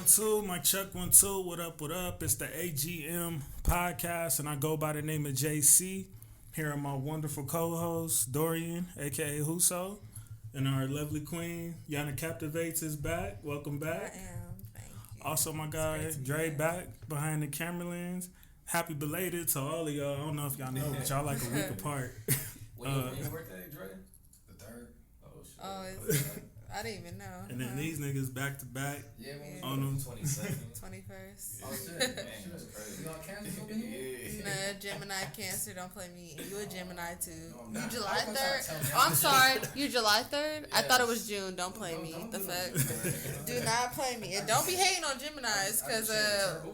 1-2, Mike check 1-2. What up? What up? It's the AGM podcast, and I go by the name of JC. Here are my wonderful co-hosts, Dorian, aka Huso, and our lovely queen, Yana Captivates, is back. Welcome back. I am. Thank you. Also, my guy Dre back behind the camera lens. Happy belated to all of y'all. I don't know if y'all know, but y'all like a week apart. When your birthday, Dre? The 3rd? Oh, shit. I didn't even know. And then these niggas back to back. Yeah, on them. 22nd. 21st. Oh, shit. Man, that's crazy. You on Cancer over here? Nah, Gemini, Cancer, don't play me. You a Gemini, too. No, you July 3rd? Oh, I'm sorry. You July 3rd? Yes. I thought it was June. Don't play me. The fuck? Do not play me. And don't be hating on Geminis, because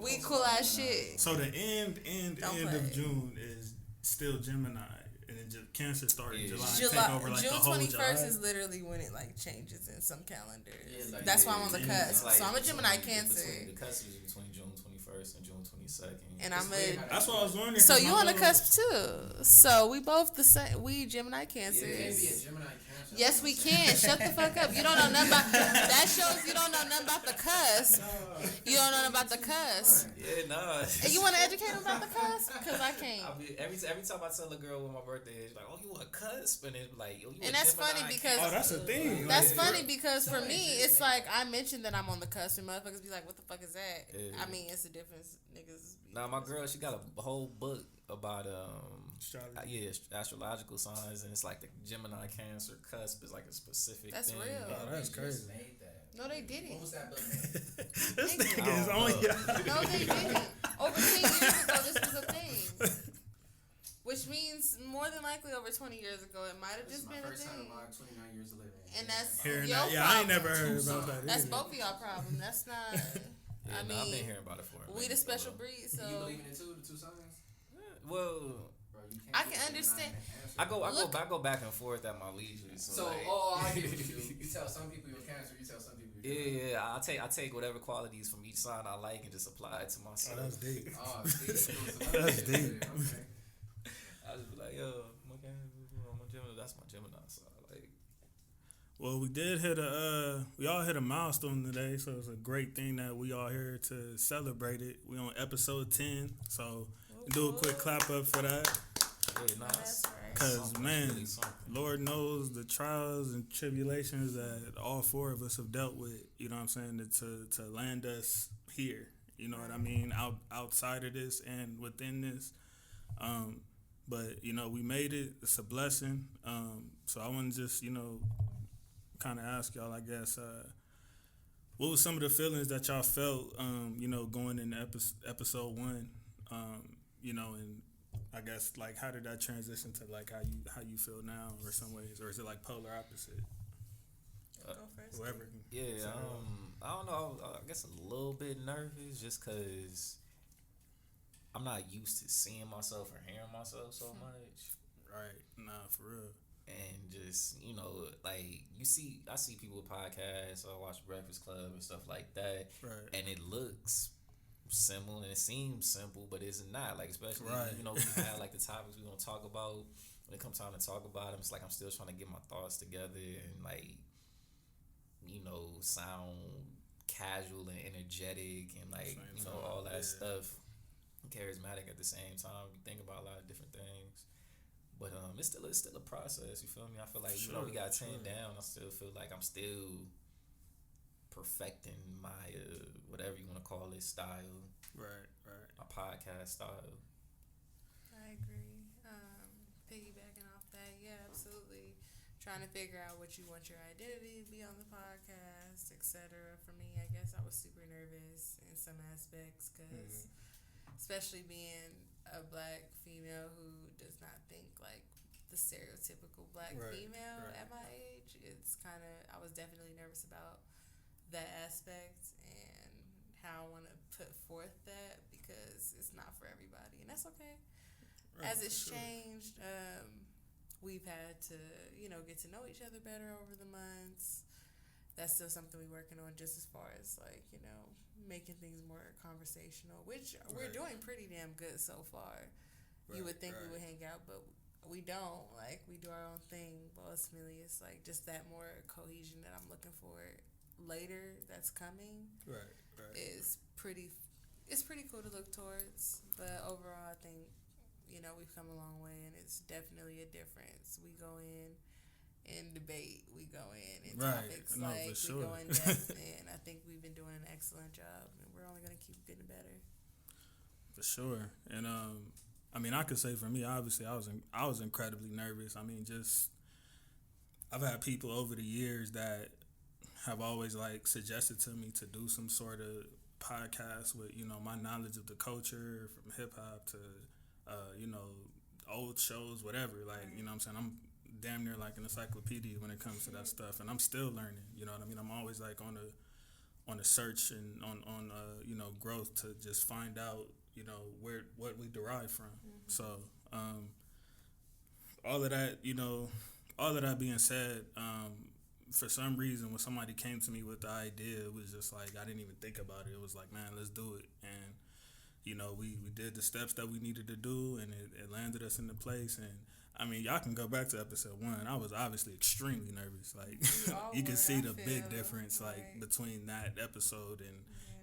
we cool ass shit. So the end of June is still Gemini. And then Cancer started in July. Take over like June the whole 21st July. is literally when it like changes in some calendars. Yeah, like, that's why I'm on the cusp. Like so I'm a Gemini Cancer. The cusp is between June 21st and June 22nd. And That's what I was wondering. So you on the cusp too. So we both the same. We Gemini Cancers. Yeah, you can't be a Gemini Cancer. Yes, we can. Shut the fuck up. You don't know nothing about that. Shows you don't know nothing about the cusp. You don't know nothing about the cusp. Yeah, nah. And you want to educate them about the cusp? Because I can't. Every time I tell a girl when my birthday is like, oh, you a cusp, and it's like, yo, you. And that's funny because that's a thing. That's funny because for me, it's like I mentioned that I'm on the cusp, and motherfuckers be like, "What the fuck is that?" Yeah. I mean, it's a difference, niggas. Nah, my girl, she got a whole book about astrological signs, and it's like the Gemini Cancer cusp is like a specific. That's thing. real. Oh, that's crazy. Made that. No, they didn't. What was that book made? This nigga is on y'all. No, they didn't. Over 10 years ago, this was a thing. Which means more than likely over 20 years ago, it might have just been a thing. This is my first time in my 29 years of living. And that's your problem. I ain't never heard about that. That's both of y'all problem. That's not. Yeah, I mean, I've been hearing about it for a we minute, the special breed, so. You believe in it too, the two signs? Yeah, well, bro, you can't I can understand. I go back and forth at my leisure. So like, I hear what you tell some people you're Cancer, you tell some people you're Cancer. Yeah. I take whatever qualities from each sign I like and just apply it to myself. Oh, that's deep. That's deep. Okay. I just be like, yo, I'm a Gemini. That's my Gemini side. Like, well, we all hit a milestone today, so it's a great thing that we all here to celebrate it. We on episode 10, so do a quick clap up for that. yeah, nah, That's right. Cause man, really something. Lord knows the trials and tribulations that all four of us have dealt with. You know what I'm saying? To land us here. You know what I mean? Outside of this and within this. But you know, we made it. It's a blessing. So I want to just kind of ask y'all, I guess, what was some of the feelings that y'all felt, going into episode 1, and I guess like how did that transition to like how you feel now, or some ways, or is it like polar opposite? Go first. Whoever. Yeah, I don't know. I guess a little bit nervous just because I'm not used to seeing myself or hearing myself so much. Right. Nah, for real. And just, like I see people with podcasts, I watch Breakfast Club and stuff like that. Right. And it looks simple and it seems simple, but it's not. Like, especially, right. We have like the topics we're going to talk about. When it comes time to talk about them, it's like I'm still trying to get my thoughts together and like, sound casual and energetic and like, all that stuff. Charismatic at the same time. You think about a lot of different things. But it's still a process. You feel me? I feel like we got 10 down. I still feel like I'm still perfecting my whatever you want to call it style. Right. My podcast style. I agree. Piggybacking off that, yeah, absolutely. Trying to figure out what you want your identity to be on the podcast, etc. For me, I guess I was super nervous in some aspects because, especially being a black female who does not think like the stereotypical black female at my age, it's kind of, I was definitely nervous about that aspect and how I want to put forth that because it's not for everybody, and that's okay. Right, as it's changed, we've had to, get to know each other better over the months. That's still something we're working on, just as far as like, making things more conversational, which we're doing pretty damn good so far. You would think we would hang out, but we don't. Like, we do our own thing, but ultimately it's like just that more cohesion that I'm looking for later that's coming is pretty. It's pretty cool to look towards, but overall, I think we've come a long way, and it's definitely a difference. We go in debate, we go in topics we go in depth, and I think we've been doing an excellent job, and we're only gonna keep getting better. For sure, and I mean, I could say for me, obviously, I was incredibly nervous. I mean, I've had people over the years that have always suggested to me to do some sort of podcast with my knowledge of the culture, from hip hop to old shows, whatever. You know what I'm saying? I'm damn near like an encyclopedia when it comes to that stuff, and I'm still learning. You know what I mean? I'm always on a search and on growth to just find out what we derive from. So all of that being said, for some reason when somebody came to me with the idea, it was just I didn't even think about it. It was man, let's do it. And we did the steps that we needed to do, and it landed us into place. And I mean, y'all can go back to episode 1. I was obviously extremely nervous. You can see the big difference between that episode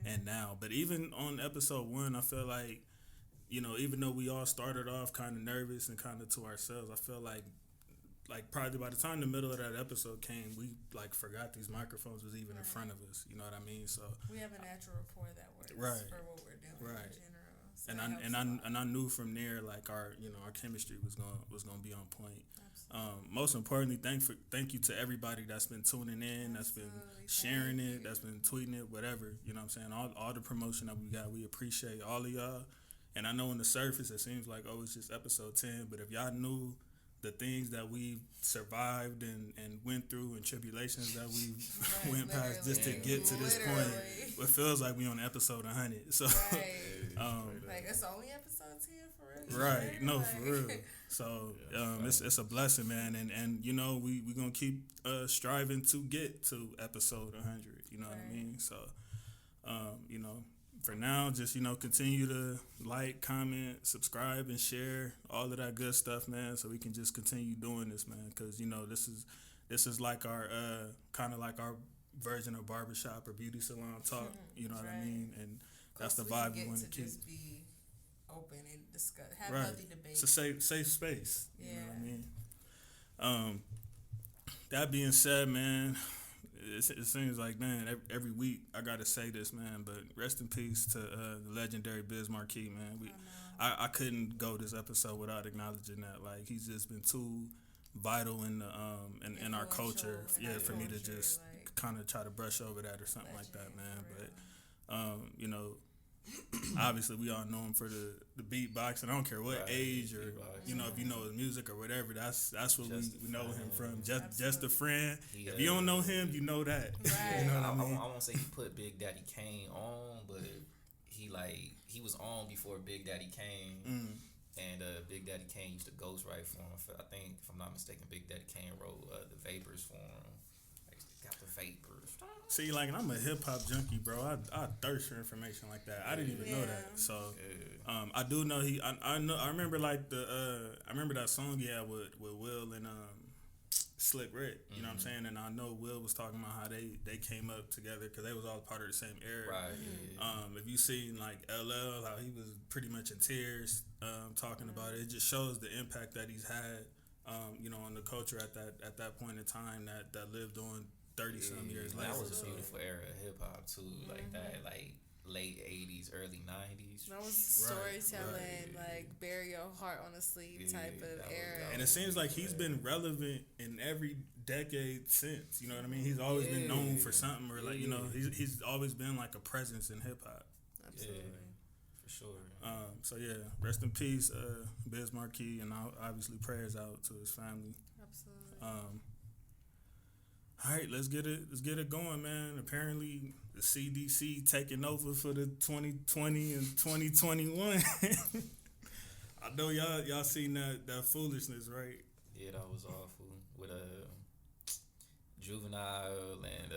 and now. But even on episode 1, I feel even though we all started off kind of nervous and kind of to ourselves, I feel like probably by the time the middle of that episode came, we forgot these microphones was even in front of us. You know what I mean? So we have a natural rapport that works for what we're doing in general. So and I knew from there our our chemistry was gonna be on point. Most importantly, thank you to everybody that's been tuning in, that's been sharing it, that's been tweeting it, whatever. You know what I'm saying? All the promotion that we got, we appreciate all of y'all. And I know on the surface it seems like it's just episode 10, but if y'all knew the things that we survived and went through and tribulations that we went past just to get to this point, it feels like we on episode 100. So it's only episode 10 for real. Right, no, for real. So it's a blessing, man, and we gonna keep striving to get to episode 100. You know what I mean? So for now, just continue to like, comment, subscribe, and share all of that good stuff, man. So we can just continue doing this, man. Because this is like our kind of like our version of barbershop or beauty salon talk. You know what I mean? And that's the vibe we want to keep. Just be open and discuss, have healthy debate. It's a safe space. You know what I mean? That being said, man. It seems like, man, every week I gotta say this, man. But rest in peace to the legendary Biz Markie, man. I couldn't go this episode without acknowledging that. He's just been too vital in the in our culture. For me to just kind of try to brush over that or something like that, man. But obviously we all know him for the beatboxing. I don't care what age or if you know his music or whatever. That's what we know him from. Just a friend. If you don't know him, you know that. Right. You know what I mean? I won't say he put Big Daddy Kane on, but he was on before Big Daddy Kane. And Big Daddy Kane used to ghostwrite for him. I think, if I'm not mistaken, Big Daddy Kane wrote the Vapors for him. Got the Vapors. See, I'm a hip hop junkie, bro. I thirst for information like that. I didn't even know that. So, I do know I remember I remember that song he had with Will and Slick Rick. You know what I'm saying? And I know Will was talking about how they came up together because they was all part of the same era. Right. If you seen LL, how he was pretty much in tears talking about it just shows the impact that he's had, on the culture at that point in time that lived on 30-some years later. That was a beautiful era of hip hop too, that late 80s, early 90s. That was storytelling, bury your heart on a sleeve type of era. And it seems like he's been relevant in every decade since. You know what I mean? He's always been known for something, or he's always been a presence in hip hop. Absolutely. For sure. So rest in peace, Biz Markie, and obviously prayers out to his family. Absolutely. All right, let's get it going, man. Apparently, the CDC taking over for the 2020 and 2021. I know y'all seen that foolishness, right? Yeah, that was awful with Juvenile and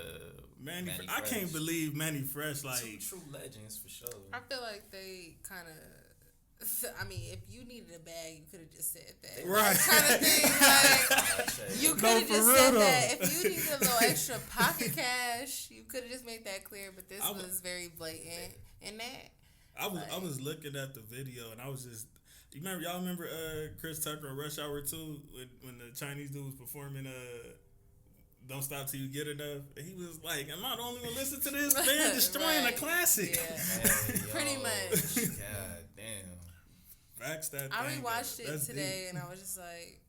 Manny Fresh. I can't believe Manny Fresh Two true legends for sure. I feel like they kind of So, I mean, if you needed a bag, you could have just said that. Right. Kind of thing. Like, you could have just said that. If you needed a little extra pocket cash, you could have just made that clear. But this was very blatant in that. I was looking at the video and I was just. Y'all remember Chris Tucker on Rush Hour 2 when the Chinese dude was performing Don't Stop Till You Get Enough? And he was like, am I the only one listen to this? Man, destroying a classic. Yeah. Pretty much. God damn. Facts that I thing, rewatched it that's today deep. and I was just like,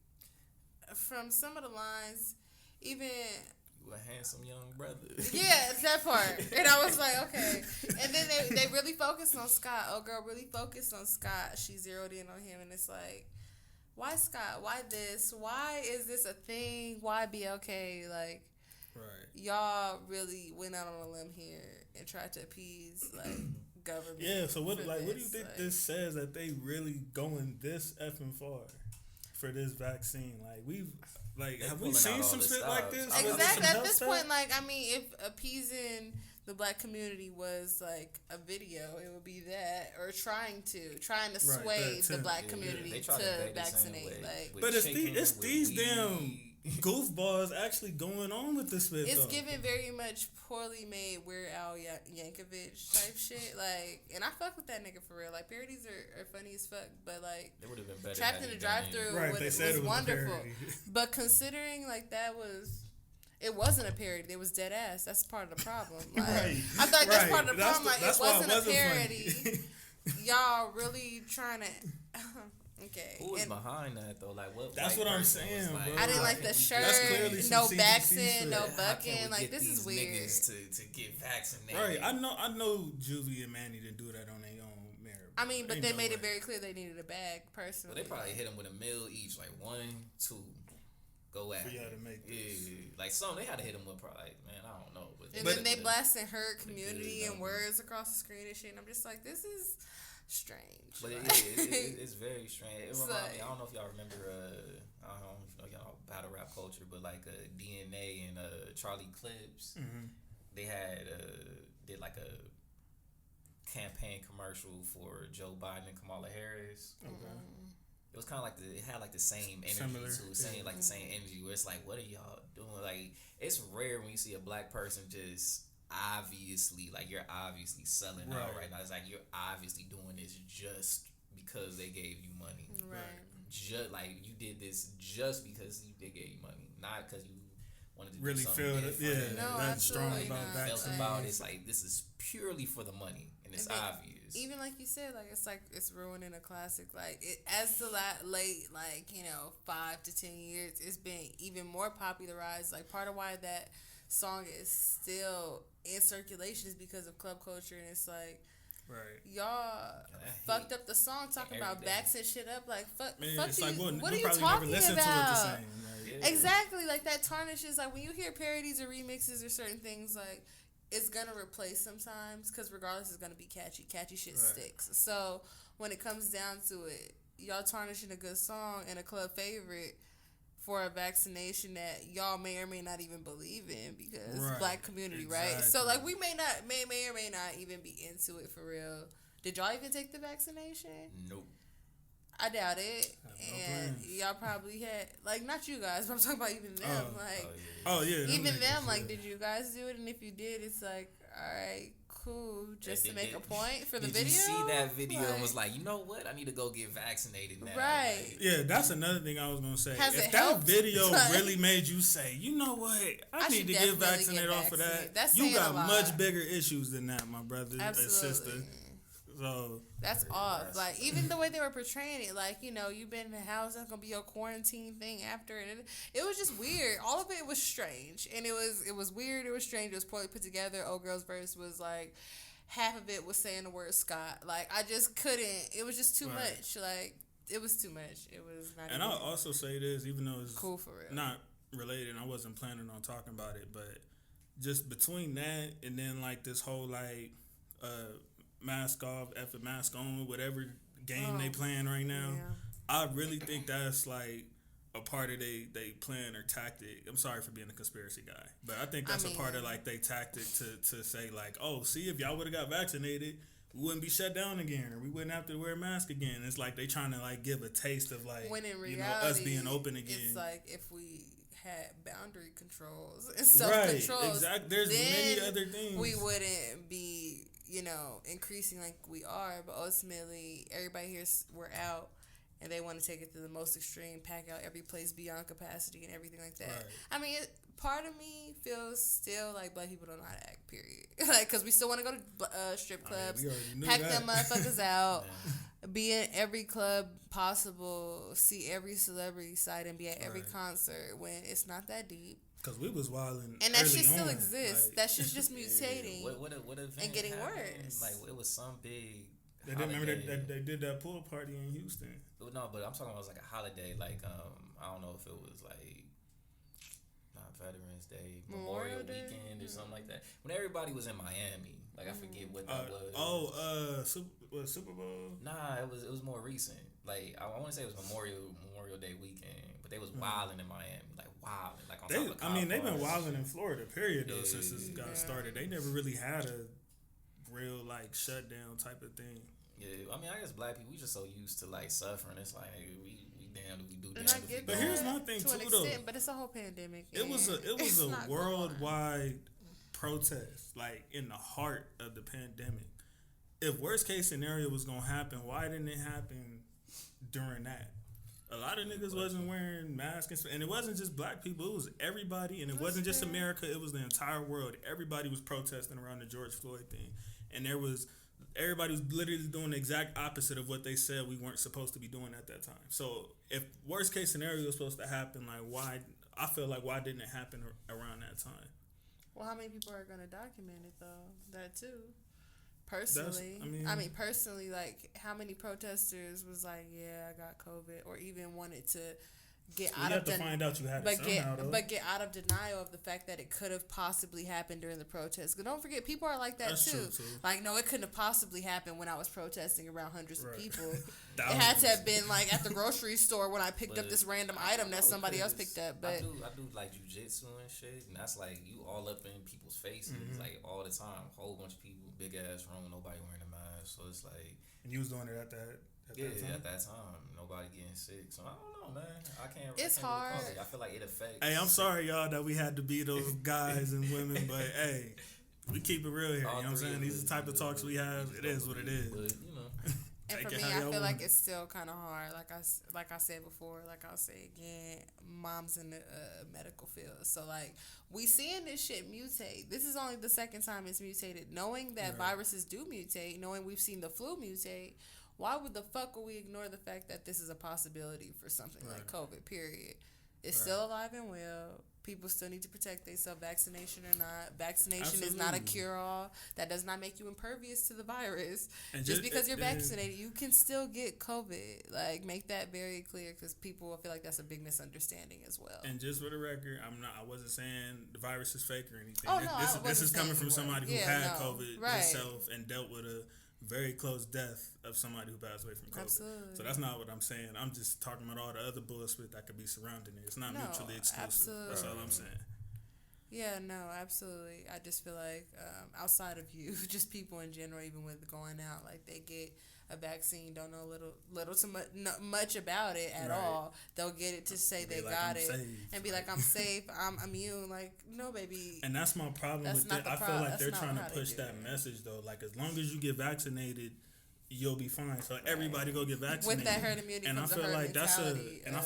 from some of the lines, even... You a handsome young brother. Yeah, that part. And I was like, okay. And then they really focused on Scott. Oh, girl, really focused on Scott. She zeroed in on him, and it's like, why Scott? Why this? Why is this a thing? Why BLK? Like, right. Y'all really went out on a limb here and tried to appease, like, government. Yeah, so what do you think like, this says that they really going this effing far for this vaccine? Have we seen some shit like this? Exactly. At this point, like, I mean, if appeasing the black community was like a video, it would be that, or trying to sway the black community to vaccinate. Like, but it's these damn goofballs actually going on with this shit. It's given very much poorly made Weird Al Yankovic type shit. Like, and I fuck with that nigga for real. Like, parodies are funny as fuck, but like, it would have been better. Trapped in the Drive-Thru was wonderful. But considering like it wasn't a parody. It was dead ass. That's part of the problem. Like, I thought that's part of the problem. Like, it wasn't a parody. Y'all really trying to. Okay. Who was behind that though? Like what? That's what I'm saying, bro. I didn't like the shirt. No vaccine, no bucking. Like, this is weird. To get vaccinated. Right. I know Juvie and Manny didn't do that on their own merit. I mean, but they made it very clear they needed a bag personally. Well, they probably hit them with $1 million each, like 1, 2. Go at it. To make this. Yeah. Like they had to hit them with probably, man, I don't know. And then they blasting her community and words across the screen and shit. And I'm just like, this is strange. But it's very strange. It reminds me. I don't know if y'all remember. I don't know if y'all know battle rap culture, but like DNA and Charlie Clips, they had did like a campaign commercial for Joe Biden and Kamala Harris. Okay. It was kind of like it had like the same energy to it, like the same energy where it's like, what are y'all doing? Like, it's rare when you see a black person just obviously, like, you're obviously selling out right now. It's like you're obviously doing this just because they gave you money. Right. Just like you did this just because they gave you money, not because you wanted to really do something feel it. Yeah, no, that's strong about that. Felt about it's like this is purely for the money, and it's obvious. Even like you said, like it's ruining a classic. Like, it as the late 5 to 10 years, it's been even more popularized. Like, part of why that song is still in circulation is because of club culture, and it's like, y'all fucked up the song talking about backs and shit up. Like, fuck you. Like, what are you talking about? To it the same, exactly. Like, that tarnishes. Like, when you hear parodies or remixes or certain things, like, it's gonna replace sometimes, because regardless, it's gonna be catchy. Catchy shit sticks. So when it comes down to it, y'all tarnishing a good song and a club favorite for a vaccination that y'all may or may not even believe in, because black community, right? So like, we may or may not even be into it for real. Did y'all even take the vaccination? Nope. I doubt it. And y'all probably had, like, not you guys, but I'm talking about even them. Even them, like, did you guys do it? And if you did, it's like, all right, cool, just to make a point for the video. Did you see that video and was like, you know what? I need to go get vaccinated now. Right. Like, yeah, that's another thing I was going to say. If that video really made you say, you know what? I need to get vaccinated off of that. You got much bigger issues than that, my brother and sister. So that's off. Like, even the way they were portraying it, like, you've been in the house, that's gonna be your quarantine thing after, and it was just weird. All of it was strange, and it was weird. It was strange. It was poorly put together. Old Girl's verse was like, half of it was saying the word Scott. Like, I just couldn't. It was just too much. Like, it was too much. It was not. And I'll also say this, even though it's cool for real, not related. I wasn't planning on talking about it, but just between that and then like this whole like mask off, effing mask on, whatever game they playing right now. Yeah. I really think that's like a part of they plan or tactic. I'm sorry for being a conspiracy guy, but I think that's a part of like they tactic to say like, oh, see, if y'all would have got vaccinated, we wouldn't be shut down again, or we wouldn't have to wear a mask again. It's like they trying to like give a taste of like, when in reality, you know, us being open again. It's like if we had boundary controls and self-controls, right, exactly. There's many other things. We wouldn't be, you know, increasing like we are. But ultimately, everybody here, we're out, and they want to take it to the most extreme, pack out every place beyond capacity and everything like that. Right. I mean, part of me feels still like black people don't know how to act, period. Like, because we still want to go to strip clubs, pack them motherfuckers out, be in every club possible, see every celebrity site, and be at every concert when it's not that deep. Because we was wilding, and that shit still exists. Like, that shit's just mutating what and getting happened? Worse. Like, it was some big. They didn't remember that they did that pool party in Houston. No, but I'm talking about it was like a holiday. Like, I don't know if it was like not Veterans Day, Memorial Weekend, or something like that. When everybody was in Miami, like I forget what that was. Super Bowl? Nah, it was more recent. Like I want to say it was Memorial Day weekend, but they was wilding in Miami, like wilding, like on top of they've been wilding in Florida, period, though, since this got started. They never really had a real like shutdown type of thing. Yeah, I mean, I guess black people, we just so used to like suffering. It's like, hey, we damned if we do, and damned if we don't. But here's my thing too, though. But it's a whole pandemic. It was a worldwide protest, like in the heart of the pandemic. If worst case scenario was gonna happen, why didn't it happen during that? A lot of niggas wasn't wearing masks, and it wasn't just black people. It was everybody, and it wasn't just America. It was the entire world. Everybody was protesting around the George Floyd thing, and everybody was literally doing the exact opposite of what they said we weren't supposed to be doing at that time. So if worst case scenario was supposed to happen, like why didn't it happen around that time? Well, how many people are going to document it though? That too. Personally, personally, like how many protesters was like, yeah, I got COVID, or even wanted to get out of find out you had it somehow, but get out of denial of the fact that it could have possibly happened during the protest. Because don't forget, people are like that. That's too. Like, no, it couldn't have possibly happened when I was protesting around hundreds of people. It had to have been like at the grocery store when I picked up this random item that somebody else picked up. But I do like jujitsu and shit, and that's like you all up in people's faces like all the time. Whole bunch of people, big ass room, nobody wearing a mask. So it's like, and you was doing it at that. At that time, nobody getting sick. So I don't know, man. It's hard. Really, I feel like it affects. Hey, I'm sorry, y'all, that we had to be those guys and women, but hey, we keep it real here. You know what I'm saying? These are the type of talks we have. It is what it is. But, you know. And for me, I feel like it's still kind of hard. Like I said before, like I'll say again, mom's in the medical field. So, like, we seeing this shit mutate. This is only the second time it's mutated. Knowing that viruses do mutate, knowing we've seen the flu mutate, why would the fuck would we ignore the fact that this is a possibility for something like COVID, period? It's still alive and well. People still need to protect themselves, vaccination or not. Vaccination is not a cure-all. That does not make you impervious to the virus. And just because you're vaccinated, you can still get COVID. Like, make that very clear, because people feel like that's a big misunderstanding as well. And just for the record, I wasn't saying the virus is fake or anything. Oh, no, this is coming from somebody who had COVID himself and dealt with a very close death of somebody who passed away from COVID. Absolutely. So that's not what I'm saying. I'm just talking about all the other bullshit that could be surrounding it. It's not mutually exclusive. Absolutely. That's all I'm saying. Yeah, no, absolutely. I just feel like outside of you, just people in general, even with going out, like they get a vaccine, don't know little to much about it at all. They'll get it to say they got it and be like, I'm safe, I'm immune. Like, no, baby. And that's my problem with it. I feel like they're trying to push that message though. Like, as long as you get vaccinated, you'll be fine. So everybody go get vaccinated. With that herd immunity, and I feel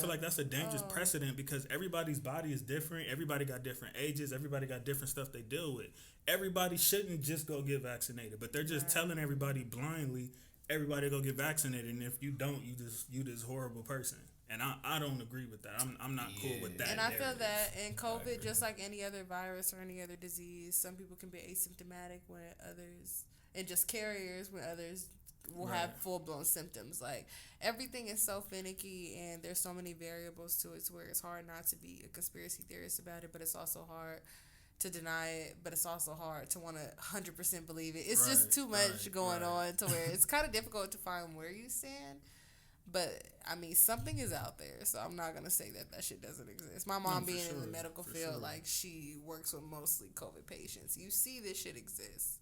like that's a dangerous oh. precedent, because everybody's body is different. Everybody got different ages. Everybody got different stuff they deal with. Everybody shouldn't just go get vaccinated, but they're just telling everybody blindly, everybody go get vaccinated, and if you don't, you this horrible person. And I don't agree with that. I'm not cool with that. And I feel that in COVID, just like any other virus or any other disease, some people can be asymptomatic when others, and just carriers when others will have full-blown symptoms. Like, everything is so finicky, and there's so many variables to it to where it's hard not to be a conspiracy theorist about it, but it's also hard to deny it, but it's also hard to want to 100% believe it. It's just too much going on to where it's kind of difficult to find where you stand. But, I mean, something is out there, so I'm not going to say that shit doesn't exist. My mom being in the medical field, like, she works with mostly COVID patients. You see this shit exists.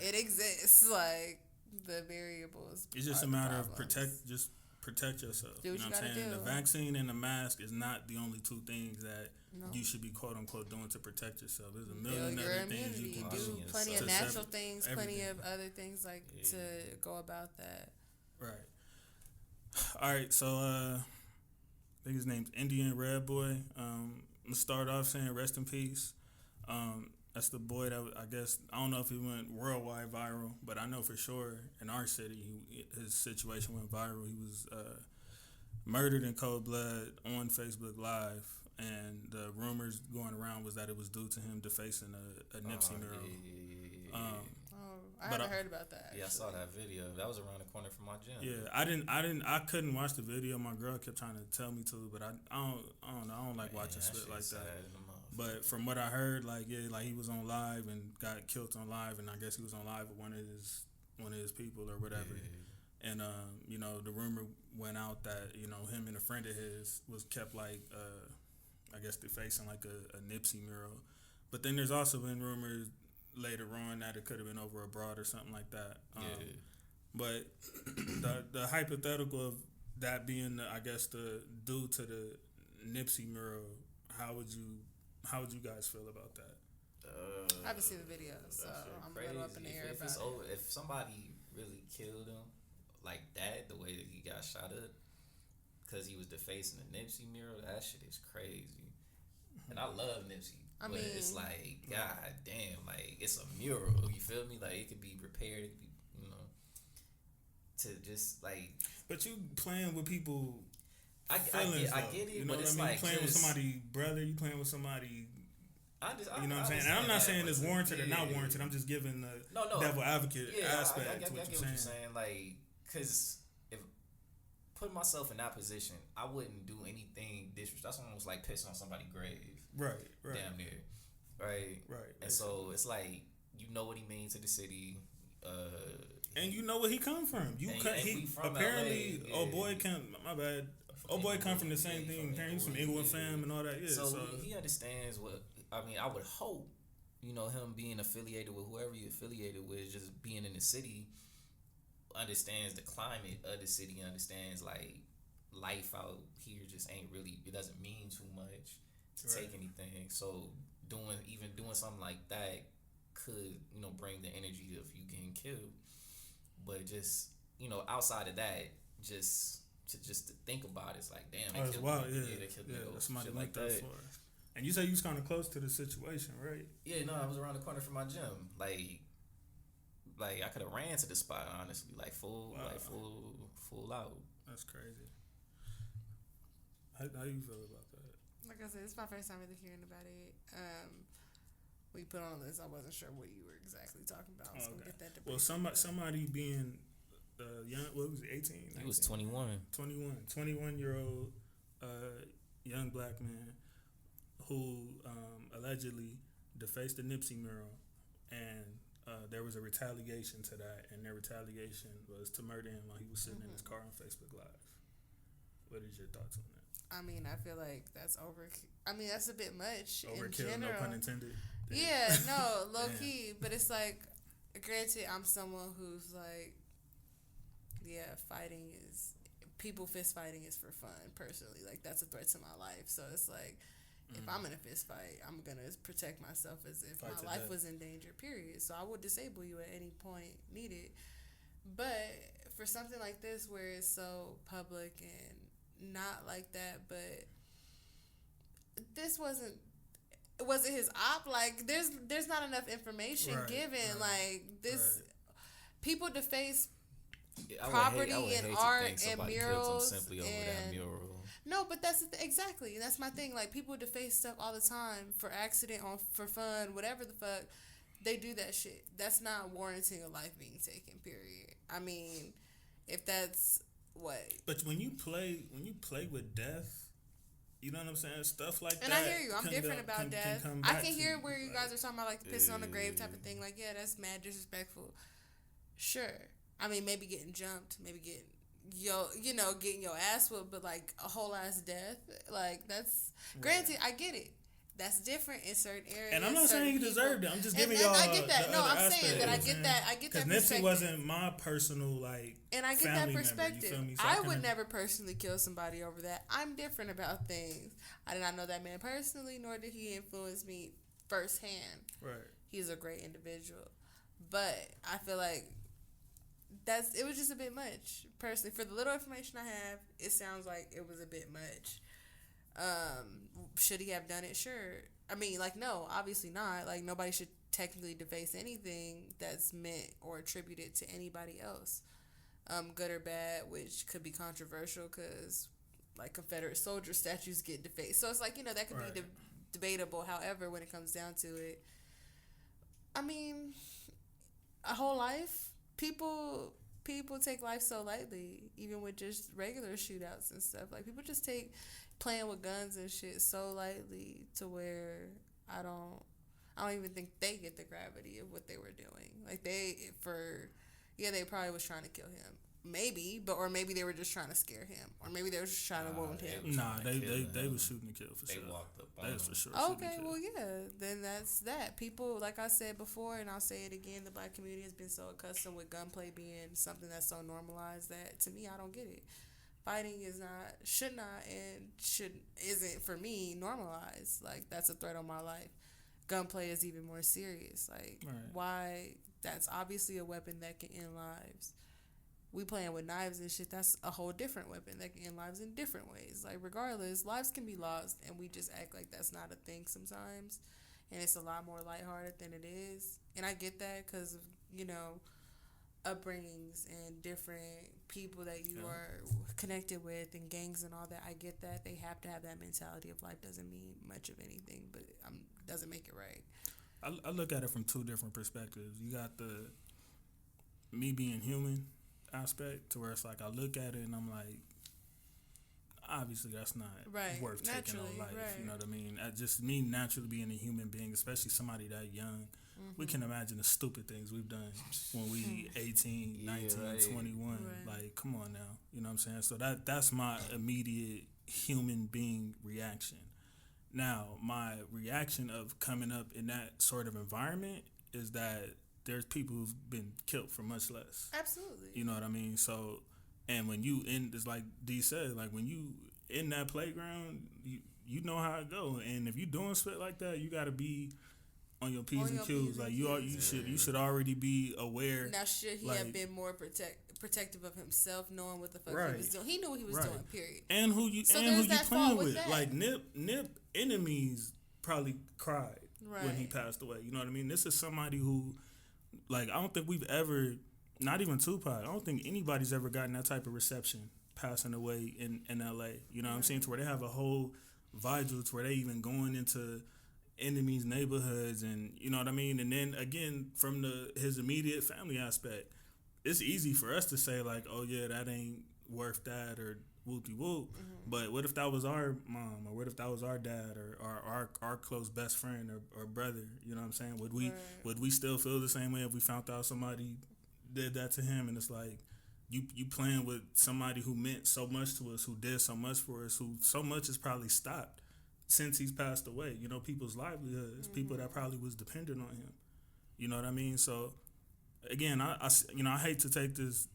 It exists. Like, the variables. It's just a matter of protect yourself. Do what you know what I'm gotta saying? do. The vaccine and the mask is not the only two things that No. you should be quote unquote doing to protect yourself. There's a Build million your other things immunity. you can Do do. plenty of to natural separate things, everything. plenty of other things like to go about that. Right. All right. So I think his name's Indian Red Boy. I'm gonna start off saying rest in peace. That's the boy that I guess I don't know if he went worldwide viral, but I know for sure in our city his situation went viral. He was murdered in cold blood on Facebook Live, and the rumors going around was that it was due to him defacing a Nipsey mural. I haven't heard about that. Yeah, I saw that video. That was around the corner from my gym. Yeah, I couldn't watch the video. My girl kept trying to tell me to, but I don't know. I don't like watching shit like that. But from what I heard, like he was on live and got killed on live, and I guess he was on live with one of his people or whatever. Yeah. And the rumor went out that him and a friend of his was kept like I guess defacing like a Nipsey mural. But then there's also been rumors later on that it could have been over abroad or something like that. But the hypothetical of that being I guess the due to the Nipsey mural, how would you guys feel about that? I haven't seen the video, so I'm a little up in the air about it. If somebody really killed him like that, the way that he got shot up, because he was defacing the Nipsey mural, that shit is crazy. And I love Nipsey, but it's like, god damn, like it's a mural. You feel me? Like it could be repaired, it could be, to just like. But you playing with people. I get it, but it's like playing with somebody's brother. You playing with somebody. You know what I'm saying? And I'm not saying it's warranted or not warranted. I'm just giving the devil advocate aspect. I get what you're saying. Like, cause if put myself in that position, I wouldn't do anything disrespectful. That's almost like pissing on somebody's grave. Right. Damn near. Right. And so it's like what he means to the city. And you know where he come from. He apparently LA, oh boy my bad. Oh boy, come from the same thing. He's from Inglewood fam and all that. Yeah, so he understands what I mean. I would hope, him being affiliated with whoever you're affiliated with, just being in the city, understands the climate of the city, understands like life out here just ain't really. It doesn't mean too much to take anything. So doing something like that could bring the energy of you getting killed. But just outside of that, just to think about it, it's like damn. That's wild. That's somebody like that. And you say you was kind of close to the situation, right? Yeah, no, I was around the corner from my gym. Like I could have ran to the spot, honestly, like full out. That's crazy. How you feel about that? Like I said, it's my first time really hearing about it. When you put on this, I wasn't sure what you were exactly talking about. So get that debate. Well, somebody being young, what was it, 18? 19? He was 21. 21-year-old young black man who allegedly defaced the Nipsey mural, and there was a retaliation to that, and their retaliation was to murder him while he was sitting in his car on Facebook Live. What is your thoughts on that? I mean, I feel like that's that's a bit much. Overkill, no pun intended. Yeah, no, low key. But it's like, granted, I'm someone who's like, fist fighting is for fun, personally. Like, that's a threat to my life. So it's like, if I'm in a fist fight, I'm going to protect myself as if my life was in danger, period. So I would disable you at any point needed. But for something like this, where it's so public and not like that, but this wasn't his op. Like, there's not enough information given. Like, this people deface property and art and murals simply over that mural. No, but that's exactly. That's my thing. Like, people deface stuff all the time for accident, for fun, whatever the fuck. They do that shit. That's not warranting a life being taken, period. I mean, if that's what. But when you play with death, you know what I'm saying? Stuff like that. And I hear you. I'm different about death. I can hear where you guys are talking about, like, the pissing on the grave type of thing. Like, yeah, that's mad disrespectful. Sure. I mean, maybe getting jumped, maybe getting your ass whooped, but like a whole ass death, like that's granted. I get it. That's different in certain areas. And I'm not saying he deserved it. I'm just giving y'all. I get that. The No, other I'm saying that. I aspect, get that. I get that. Because Nipsey perspective. wasn't my personal like. And I get family that perspective. Member, you feel me? So I would never personally kill somebody over that. I'm different about things. I did not know that man personally, nor did he influence me firsthand. Right. He's a great individual, but I feel like it was just a bit much. Personally, for the little information I have, it sounds like it was a bit much. Should he have done it? Sure. I mean, like, no, obviously not. Like, nobody should technically deface anything that's meant or attributed to anybody else, good or bad, which could be controversial because, like, Confederate soldier statues get defaced. So it's like, that could be debatable. However, when it comes down to it, I mean, a whole life, people take life so lightly, even with just regular shootouts and stuff. Like, people just take playing with guns and shit so lightly to where I don't even think they get the gravity of what they were doing. Like, they probably was trying to kill him. Maybe, or maybe they were just trying to scare him, or maybe they were just trying to wound him. Nah, they were shooting to kill for sure. They walked up on him. For sure. Okay, well, yeah, then that's that. People, like I said before, and I'll say it again, the black community has been so accustomed with gunplay being something that's so normalized that, to me, I don't get it. Fighting should not, isn't for me normalized. Like, that's a threat on my life. Gunplay is even more serious. Like, why? That's obviously a weapon that can end lives. We playing with knives and shit, that's a whole different weapon that can end lives in different ways. Like, regardless, lives can be lost, and we just act like that's not a thing sometimes. And it's a lot more lighthearted than it is. And I get that because of, upbringings and different people that you are connected with and gangs and all that. I get that. They have to have that mentality of life doesn't mean much of anything, but doesn't make it right. I look at it from two different perspectives. You got the me being human aspect to where it's like I look at it and I'm like, obviously that's not worth taking on life. Right. You know what I mean? Just me naturally being a human being, especially somebody that young, we can imagine the stupid things we've done when we 18, 19, 21. Right. Like, come on now. You know what I'm saying? So that's my immediate human being reaction. Now, my reaction of coming up in that sort of environment is that there's people who've been killed for much less. Absolutely. You know what I mean? So, and when you it's like D said, like when you in that playground, you know how it go. And if you doing shit like that, you got to be on your P's and Q's. Like you should already be aware. Now, should he have been more protective of himself, knowing what the fuck he was doing? He knew what he was doing. Period. And who you playing with? Like Nip enemies probably cried when he passed away. You know what I mean? This is somebody who, like, I don't think we've ever, not even Tupac, I don't think anybody's ever gotten that type of reception passing away in L.A. You know what I'm saying? To where they have a whole vigil, to where they even going into enemies' neighborhoods, and you know what I mean? And then, again, from his immediate family aspect, it's easy for us to say, like, oh, yeah, that ain't worth that, or whoop-de-whoop. But what if that was our mom, or what if that was our dad, or our close best friend or brother? You know what I'm saying? Would we still feel the same way if we found out somebody did that to him? And it's like, you playing with somebody who meant so much to us, who did so much for us, who so much has probably stopped since he's passed away. You know, people's livelihoods, people that probably was dependent on him. You know what I mean? So, again, I hate to take this,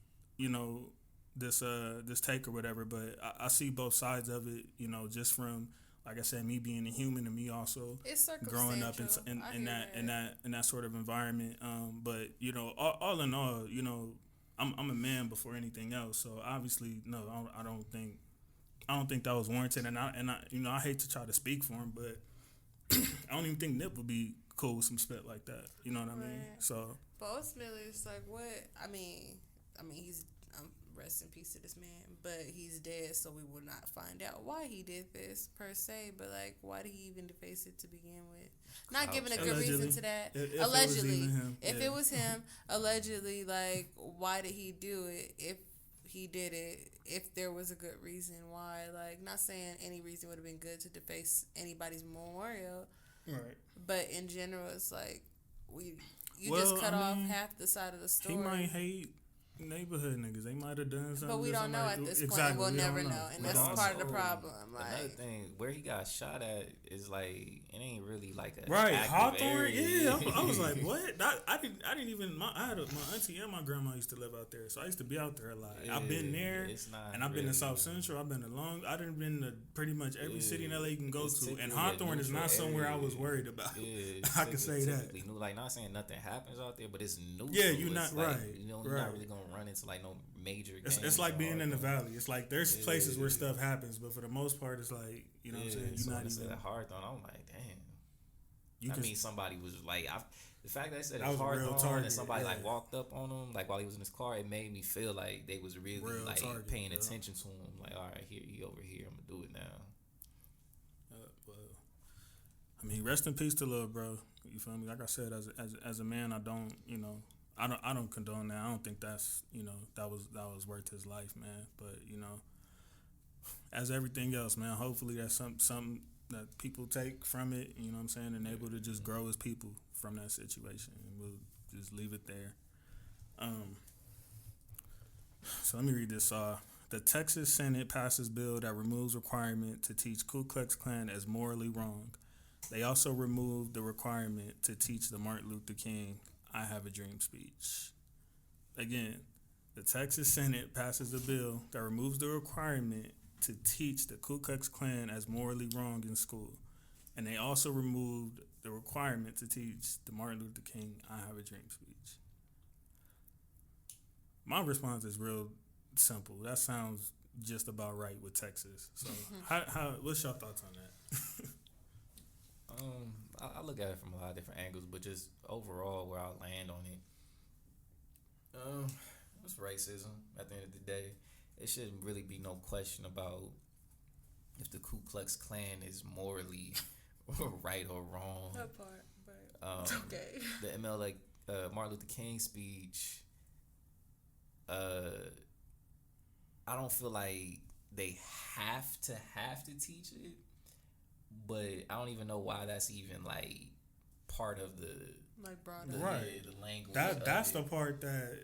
this take or whatever, but I see both sides of it, just from, like I said, me being a human and me also growing up in that sort of environment. But all in all, I'm a man before anything else. So obviously, no, I don't think that was warranted. And I hate to try to speak for him, but I don't even think Nip would be cool with some spit like that. You know what I mean? So. But ultimately, it's like, what? I mean, he's rest in peace to this man, but he's dead, so we will not find out why he did this per se. But like, why did he even deface it to begin with? Not giving a good reason to that. Allegedly, if it was him, allegedly, like, why did he do it? If he did it, if there was a good reason why, like, not saying any reason would have been good to deface anybody's memorial, right? But in general, it's like you just cut off half the side of the story. He might hate neighborhood niggas. They might have done something. But we don't know at this point. Exactly, We'll we never don't know, and But that's also, part of the problem. Like another thing, where he got shot at is like it ain't really like a Right, active Hawthorne. area. Yeah, I was like, what? I didn't even. I had my auntie and my grandma used to live out there, so I used to be out there a lot. Yeah, I've been there, it's not and I've been really, to South Central. I've been to I didn't been to pretty much every city in LA you can go it's to, and typically a Hawthorne is neutral not somewhere I area. was worried about. Yeah, I can say that. Like, not saying nothing happens out there, but it's neutral. Yeah, you're It's not like, right. You know, right. you're not really gonna run into like no major. It's like being in the valley. It's like there's places where Yeah. stuff happens, but for the most part, it's like you know what I'm saying. So You're when not I said even. Hawthorne, I'm like, damn. You I can. mean, somebody was like, the fact that I said That was a real Hawthorne target, and somebody yeah. like walked up on him, like while he was in his car, it made me feel like they was really Real like target, paying yeah. attention to him. Like, all right, he over here, I'm gonna do it now. Well, I mean, rest in peace to little bro. You feel me? Like I said, as a man, I don't, I don't condone that. I don't think that's, that was worth his life, man. But as everything else, man, hopefully that's something that people take from it. You know what I'm saying? And able to just grow as people from that situation, and we'll just leave it there. So let me read this. The Texas Senate passes bill that removes requirement to teach Ku Klux Klan as morally wrong. They also removed the requirement to teach the Martin Luther King "I Have a Dream" speech. Again, the Texas Senate passes a bill that removes the requirement to teach the Ku Klux Klan as morally wrong in school. And they also removed the requirement to teach the Martin Luther King "I Have a Dream" speech. My response is real simple. That sounds just about right with Texas. So, what's your thoughts on that? I look at it from a lot of different angles, but just overall, where I land on it, it's racism. At the end of the day, it shouldn't really be no question about if the Ku Klux Klan is morally right or wrong. that part, but okay. The MLA Martin Luther King speech. I don't feel like they have to teach it, but I don't even know why that's even like part of the Broad Right. the language. That's of the it. part that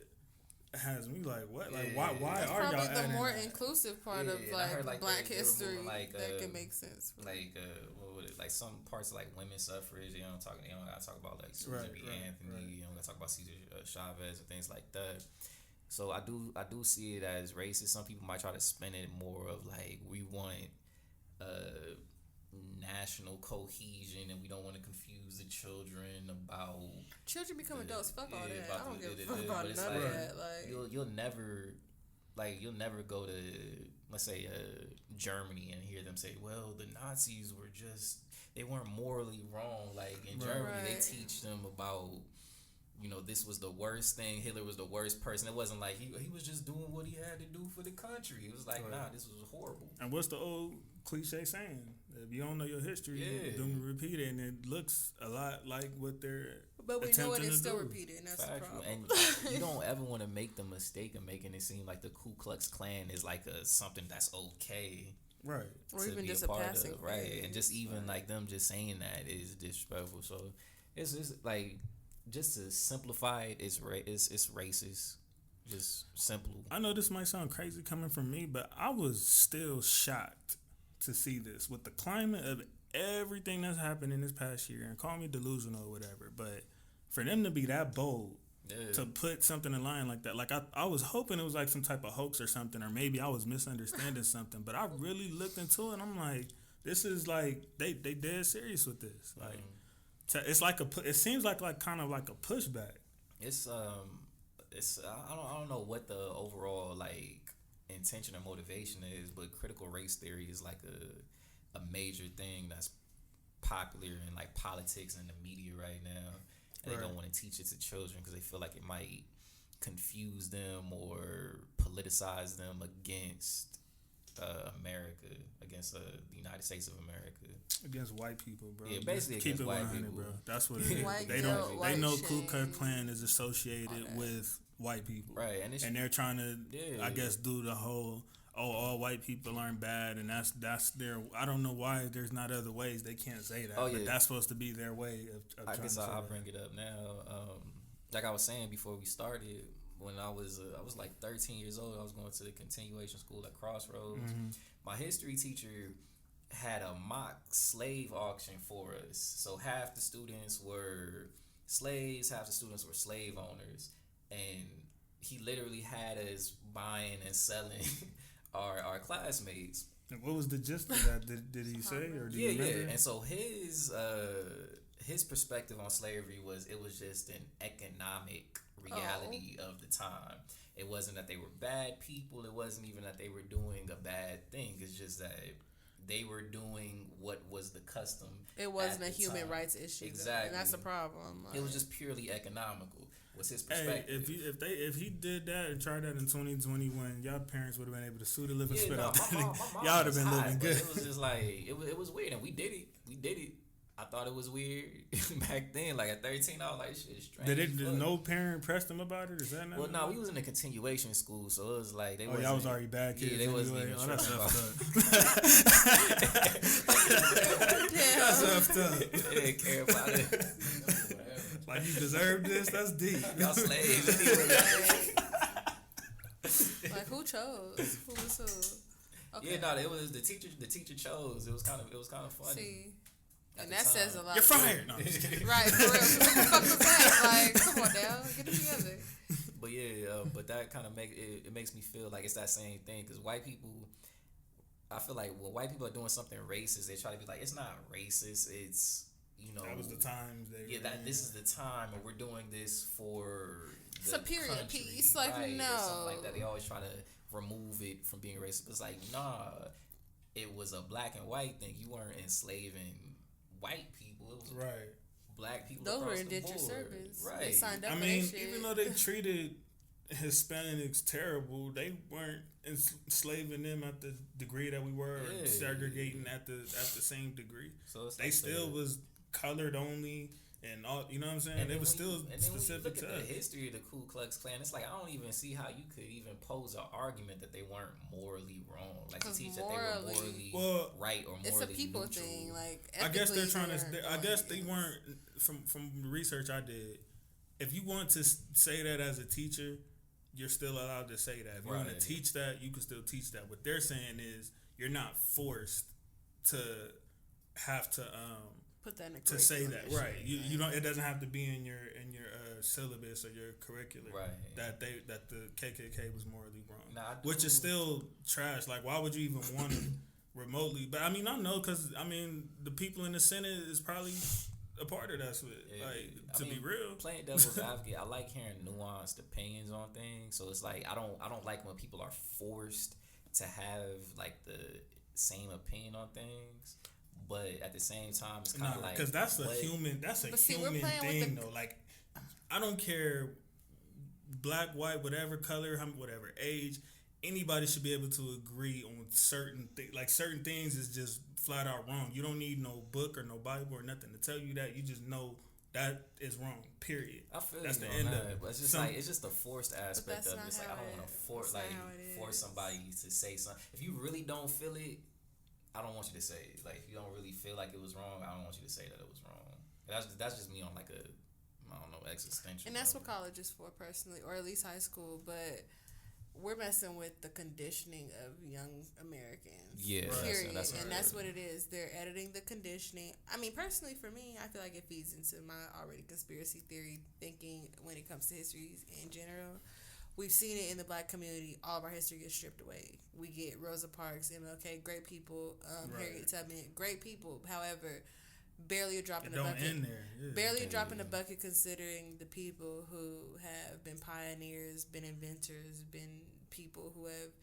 has me like, what? Like, Yeah. why That's are y'all probably the adding more that? inclusive part Yeah, of and I heard, like, Black they were history moving, like, that can make sense. What would it, like some parts of, like women's suffrage. You don't gotta talk about like Susan B. Anthony. Right. You don't gotta talk about Cesar Chavez and things like that. So I do see it as racist. Some people might try to spin it more of like we want national cohesion and we don't want to confuse the children about Children become adults. Fuck all that. about I don't the- give a fuck about but it's none of like, that. Like, you'll never go to, let's say, Germany and hear them say, well, the Nazis they weren't morally wrong. Like in Germany, they Right. teach them about, this was the worst thing. Hitler was the worst person. It wasn't like he was just doing what he had to do for the country. It was like, Right. nah, this was horrible. And what's the old cliche saying? If you don't know your history, Yeah. don't repeat it. And it looks a lot like what they're but we know it attempting is to still do. repeated, and that's the Factual. problem. And you don't ever want to make the mistake of making it seem like the Ku Klux Klan is like something that's okay. right. Or to even be just a a part passing of, right? phase. And just even like them just saying that is disrespectful. So it's just like, just to simplify it, it's racist. Just simple. I know this might sound crazy coming from me, but I was still shocked to see this with the climate of everything that's happened in this past year. And call me delusional or whatever, but for them to be that bold Yeah. to put something in line like that, like I was hoping it was like some type of hoax or something, or maybe I was misunderstanding something. But I really looked into it, and I'm like, this is like they dead serious with this. Like it's like it seems like kind of like a pushback. It's I don't know what the overall like intention or motivation is, but critical race theory is like a major thing that's popular in like politics and the media right now. And Right. they don't want to teach it to children because they feel like it might confuse them or politicize them against America, against the United States of America. Against white people, bro. Yeah, basically Just keep against it white 100, people. bro. That's what it is. White They guilt, don't. They white know Ku shame, Klux Klan is all associated that. with white people, Right, and they're trying to, Yeah. I guess, do the whole, all white people aren't bad, and that's their. I don't know why there's not other ways they can't say that. Oh, But yeah. that's supposed to be their way of I trying guess to say I'll that. bring it up now. Like I was saying before we started, when I was like 13 years old. I was going to the continuation school at Crossroads. Mm-hmm. My history teacher had a mock slave auction for us. So half the students were slaves, half the students were slave owners, and he literally had us buying and selling our classmates. And what was the gist of that? Did he say, or do you remember? Yeah. And so his perspective on slavery was it was just an economic reality of the time. It wasn't that they were bad people. It wasn't even that they were doing a bad thing. It's just that they were doing what was the custom. It wasn't a human rights issue. Exactly. And that's a problem. It was just purely economical. Was his perspective. Hey, if he did that and tried that in 2021, y'all parents would have been able to sue the living spit out that nigga. Y'all would have been living good. It was just like it was weird, and we did it. I thought it was weird back then. Like at 13, I was like, shit, strange. Did no parent press them about it? Is that not? Well, no, we was in a continuation school, so it was like they. Oh, y'all was already bad kids. Yeah, they wasn't even. Oh, that's about That's roughed up. They didn't care about it. Like you deserve this. That's deep. Y'all slaves anyway. Like who chose? Who was who? Okay. Yeah, no, it was the teacher. The teacher chose. It was kind of funny. See. And that says a lot. You're fired. No, I'm just kidding. Right, for real. What the fuck was that? Like, come on now, get it together. But yeah, but that kind of makes me feel like it's that same thing because white people. I feel like when white people are doing something racist, they try to be like, it's not racist. It's that was the times they. This is the time, and we're doing this for It's the a period country, piece. Like right? no, Or something like that. They always try to remove it from being racist. But it's like nah, it was a black and white thing. You weren't enslaving white people. It was right. Black people. Those were across the indentured board. servants. Right. They signed up for mean, that shit. even though they treated Hispanics terrible, they weren't enslaving them at the degree that we were, or segregating at the same degree. So it's they like still was colored only and all. You know what I'm saying? And it was still specific to look us. at the history of the Ku Klux Klan. It's like I don't even see how you could even pose an argument that they weren't morally wrong. Like to teach that they were morally right or morally it's a people neutral. thing. Like I guess they're trying to. I guess they weren't from the research I did. If you want to say that as a teacher, you're still allowed to say that. If you want to teach that, you can still teach that. What they're saying is you're not forced to have to put that in to say that, right? You don't. It doesn't have to be in your syllabus or your curriculum, right? That the KKK was morally wrong, which is still trash. Like, why would you even want to remotely? But I mean, I know because the people in the Senate is probably a part of that. Be real, playing devil's advocate, I like hearing nuanced opinions on things. So it's like I don't like when people are forced to have like the same opinion on things. But at the same time, it's kind of like because that's a human thing though. Like I don't care, black, white, whatever color, whatever age, anybody should be able to agree on certain things. Like certain things is just flat out wrong. You don't need no book or no Bible or nothing to tell you that. You just know that is wrong. Period. I feel that's the end of it. But it's just it's just the forced aspect of it. It's like I don't want to force somebody to say something. If you really don't feel it, I don't want you to say it. Like if you don't really feel like it was wrong, I don't want you to say that it was wrong. That's just me on like a existential. And that's what college is for, personally, or at least high school. But we're messing with the conditioning of young Americans. Yeah, period. That's what it is. They're editing the conditioning. I mean, personally, for me, I feel like it feeds into my already conspiracy theory thinking when it comes to histories in general. We've seen it in the black community. All of our history gets stripped away. We get Rosa Parks, MLK, great people. Harriet Tubman, great people. However, barely a drop in the bucket. End there. Yeah. Barely a drop in the bucket considering the people who have been pioneers, been inventors, been people who have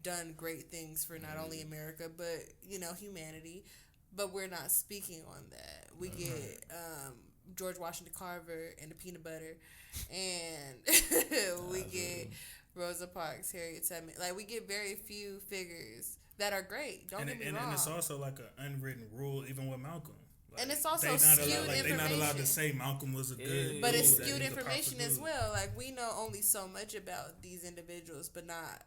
done great things for not only America, but, humanity. But we're not speaking on that. We get George Washington Carver and the peanut butter, and we get Rosa Parks, Harriet Tubman. Like, we get very few figures that are great. Don't get me wrong. And it's also like an unwritten rule, even with Malcolm. Like, and it's also skewed information. They're not allowed to say Malcolm was a good. But it's skewed information as well. Like, we know only so much about these individuals, but not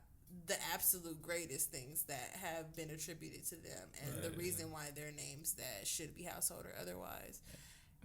the absolute greatest things that have been attributed to them, and the reason why they're names that should be household or otherwise.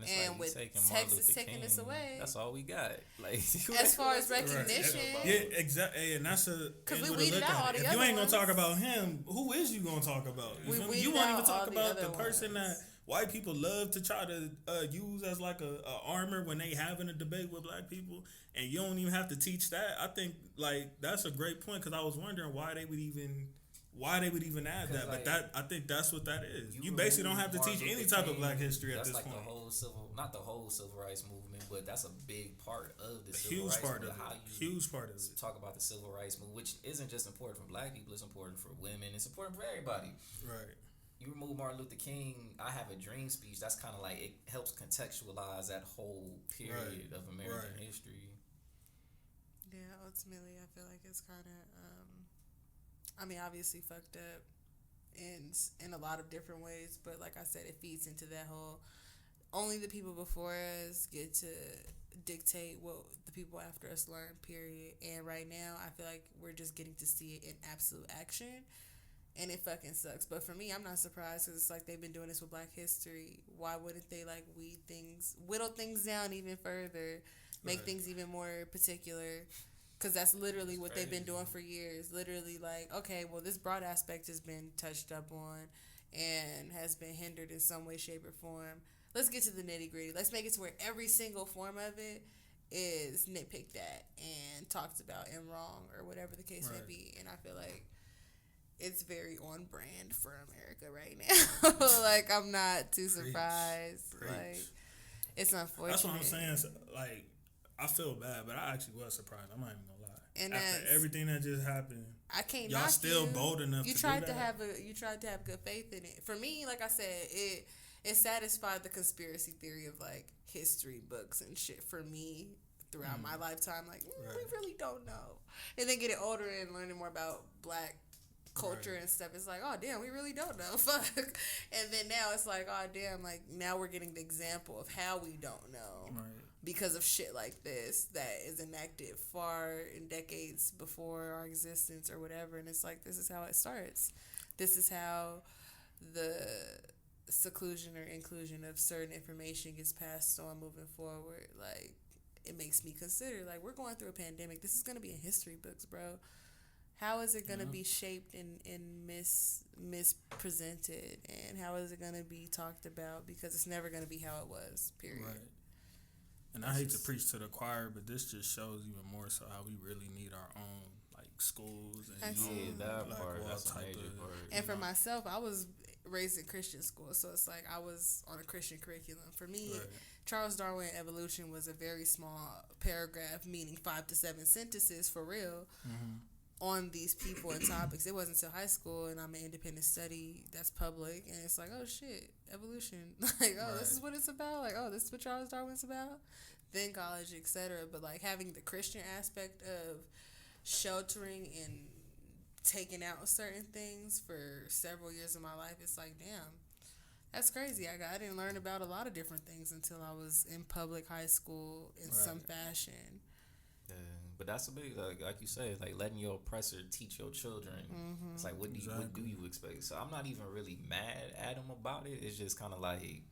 And with Texas taking this away, that's all we got. Like as far as recognition, yeah, exactly. And that's because we weeded out all the other ones. If you ain't gonna talk about him, who is you gonna talk about? You won't even talk about the person that white people love to try to use as like a armor when they having a debate with black people, and you don't even have to teach that. I think like that's a great point because I was wondering why they would even add that, like, but that I think that's what that is. You basically don't have to teach any type of black history at this point. That's like not the whole civil rights movement, but that's a big part of the civil huge rights part movement. of it. Huge part of it. Talk about the civil rights movement, which isn't just important for black people; it's important for women. It's important for everybody. Right. You remove Martin Luther King, "I Have a Dream" speech. That's kind of like it helps contextualize that whole period of American history. Yeah, ultimately, I feel like it's kind of, I mean, obviously fucked up in a lot of different ways, but like I said, it feeds into that whole, only the people before us get to dictate what the people after us learn, period. And right now, I feel like we're just getting to see it in absolute action, and it fucking sucks. But for me, I'm not surprised because it's like they've been doing this with Black History. Why wouldn't they like whittle things down even further, make things even more particular? Because that's literally what they've been doing for years. Literally, like, okay, well, this broad aspect has been touched up on and has been hindered in some way, shape, or form. Let's get to the nitty-gritty. Let's make it to where every single form of it is nitpicked at and talked about and wrong or whatever the case may be. And I feel like it's very on brand for America right now. Like, I'm not too surprised. Like, it's unfortunate. That's what I'm saying. So, like, I feel bad, but I actually was surprised. I'm not even gonna lie. And after everything that just happened, I can't. Y'all still bold enough. You tried to have good faith in it. For me, like I said, it satisfied the conspiracy theory of like history books and shit. For me, throughout my lifetime, like we really don't know. And then getting older and learning more about Black culture and stuff, it's like, oh damn, we really don't know. Fuck. And then now it's like, oh damn, like now we're getting the example of how we don't know. Right. Because of shit like this that is enacted far in decades before our existence or whatever. And it's like, this is how it starts. This is how the seclusion or inclusion of certain information gets passed on moving forward. Like, it makes me consider, like, we're going through a pandemic. This is going to be in history books, bro. How is it going to be shaped and mispresented? And how is it going to be talked about? Because it's never going to be how it was, period. Right. And I hate to preach to the choir, but this just shows even more so how we really need our own like schools and that part. That's a major part. And for myself, I was raised in Christian school, so it's like I was on a Christian curriculum. For me, Charles Darwin evolution was a very small paragraph, meaning 5 to 7 sentences for real. On these people and topics. It wasn't until high school, and I'm an independent study that's public, and it's like, oh shit, evolution. Like, oh, this is what it's about. Like, oh, this is what Charles Darwin's about. Then college, etc. But like having the Christian aspect of sheltering and taking out certain things for several years of my life, it's like, damn, that's crazy. I didn't learn about a lot of different things until I was in public high school in some fashion. Yeah, but that's a big, like you said, like letting your oppressor teach your children. It's like, what do you expect? So I'm not even really mad at him about it. It's just kind of like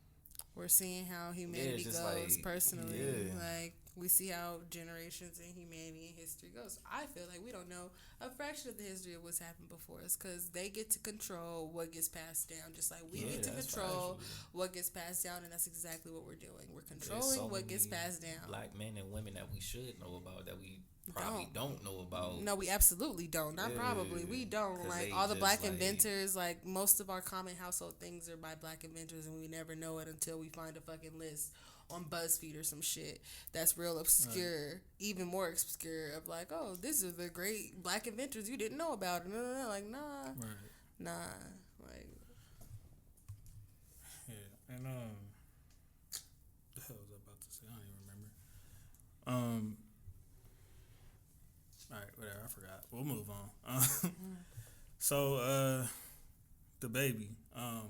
we're seeing how humanity goes like, personally. Like, we see how generations in humanity and history goes. I feel like we don't know a fraction of the history of what's happened before us because they get to control what gets passed down, just like we get to control what gets passed down, and that's exactly what we're doing. We're controlling what gets passed down. Black men and women that we should know about that we probably don't know about. No, we absolutely don't. Not probably. We don't. Like, all the Black inventors, like, most of our common household things are by Black inventors, and we never know it until we find a fucking list on BuzzFeed or some shit that's real obscure, even more obscure, of like, oh, this is the great Black inventors you didn't know about. No. Like, nah. Nah. Like, yeah. And, the hell was I about to say? I don't even remember. All right, whatever. I forgot. We'll move on. So, DaBaby. I'm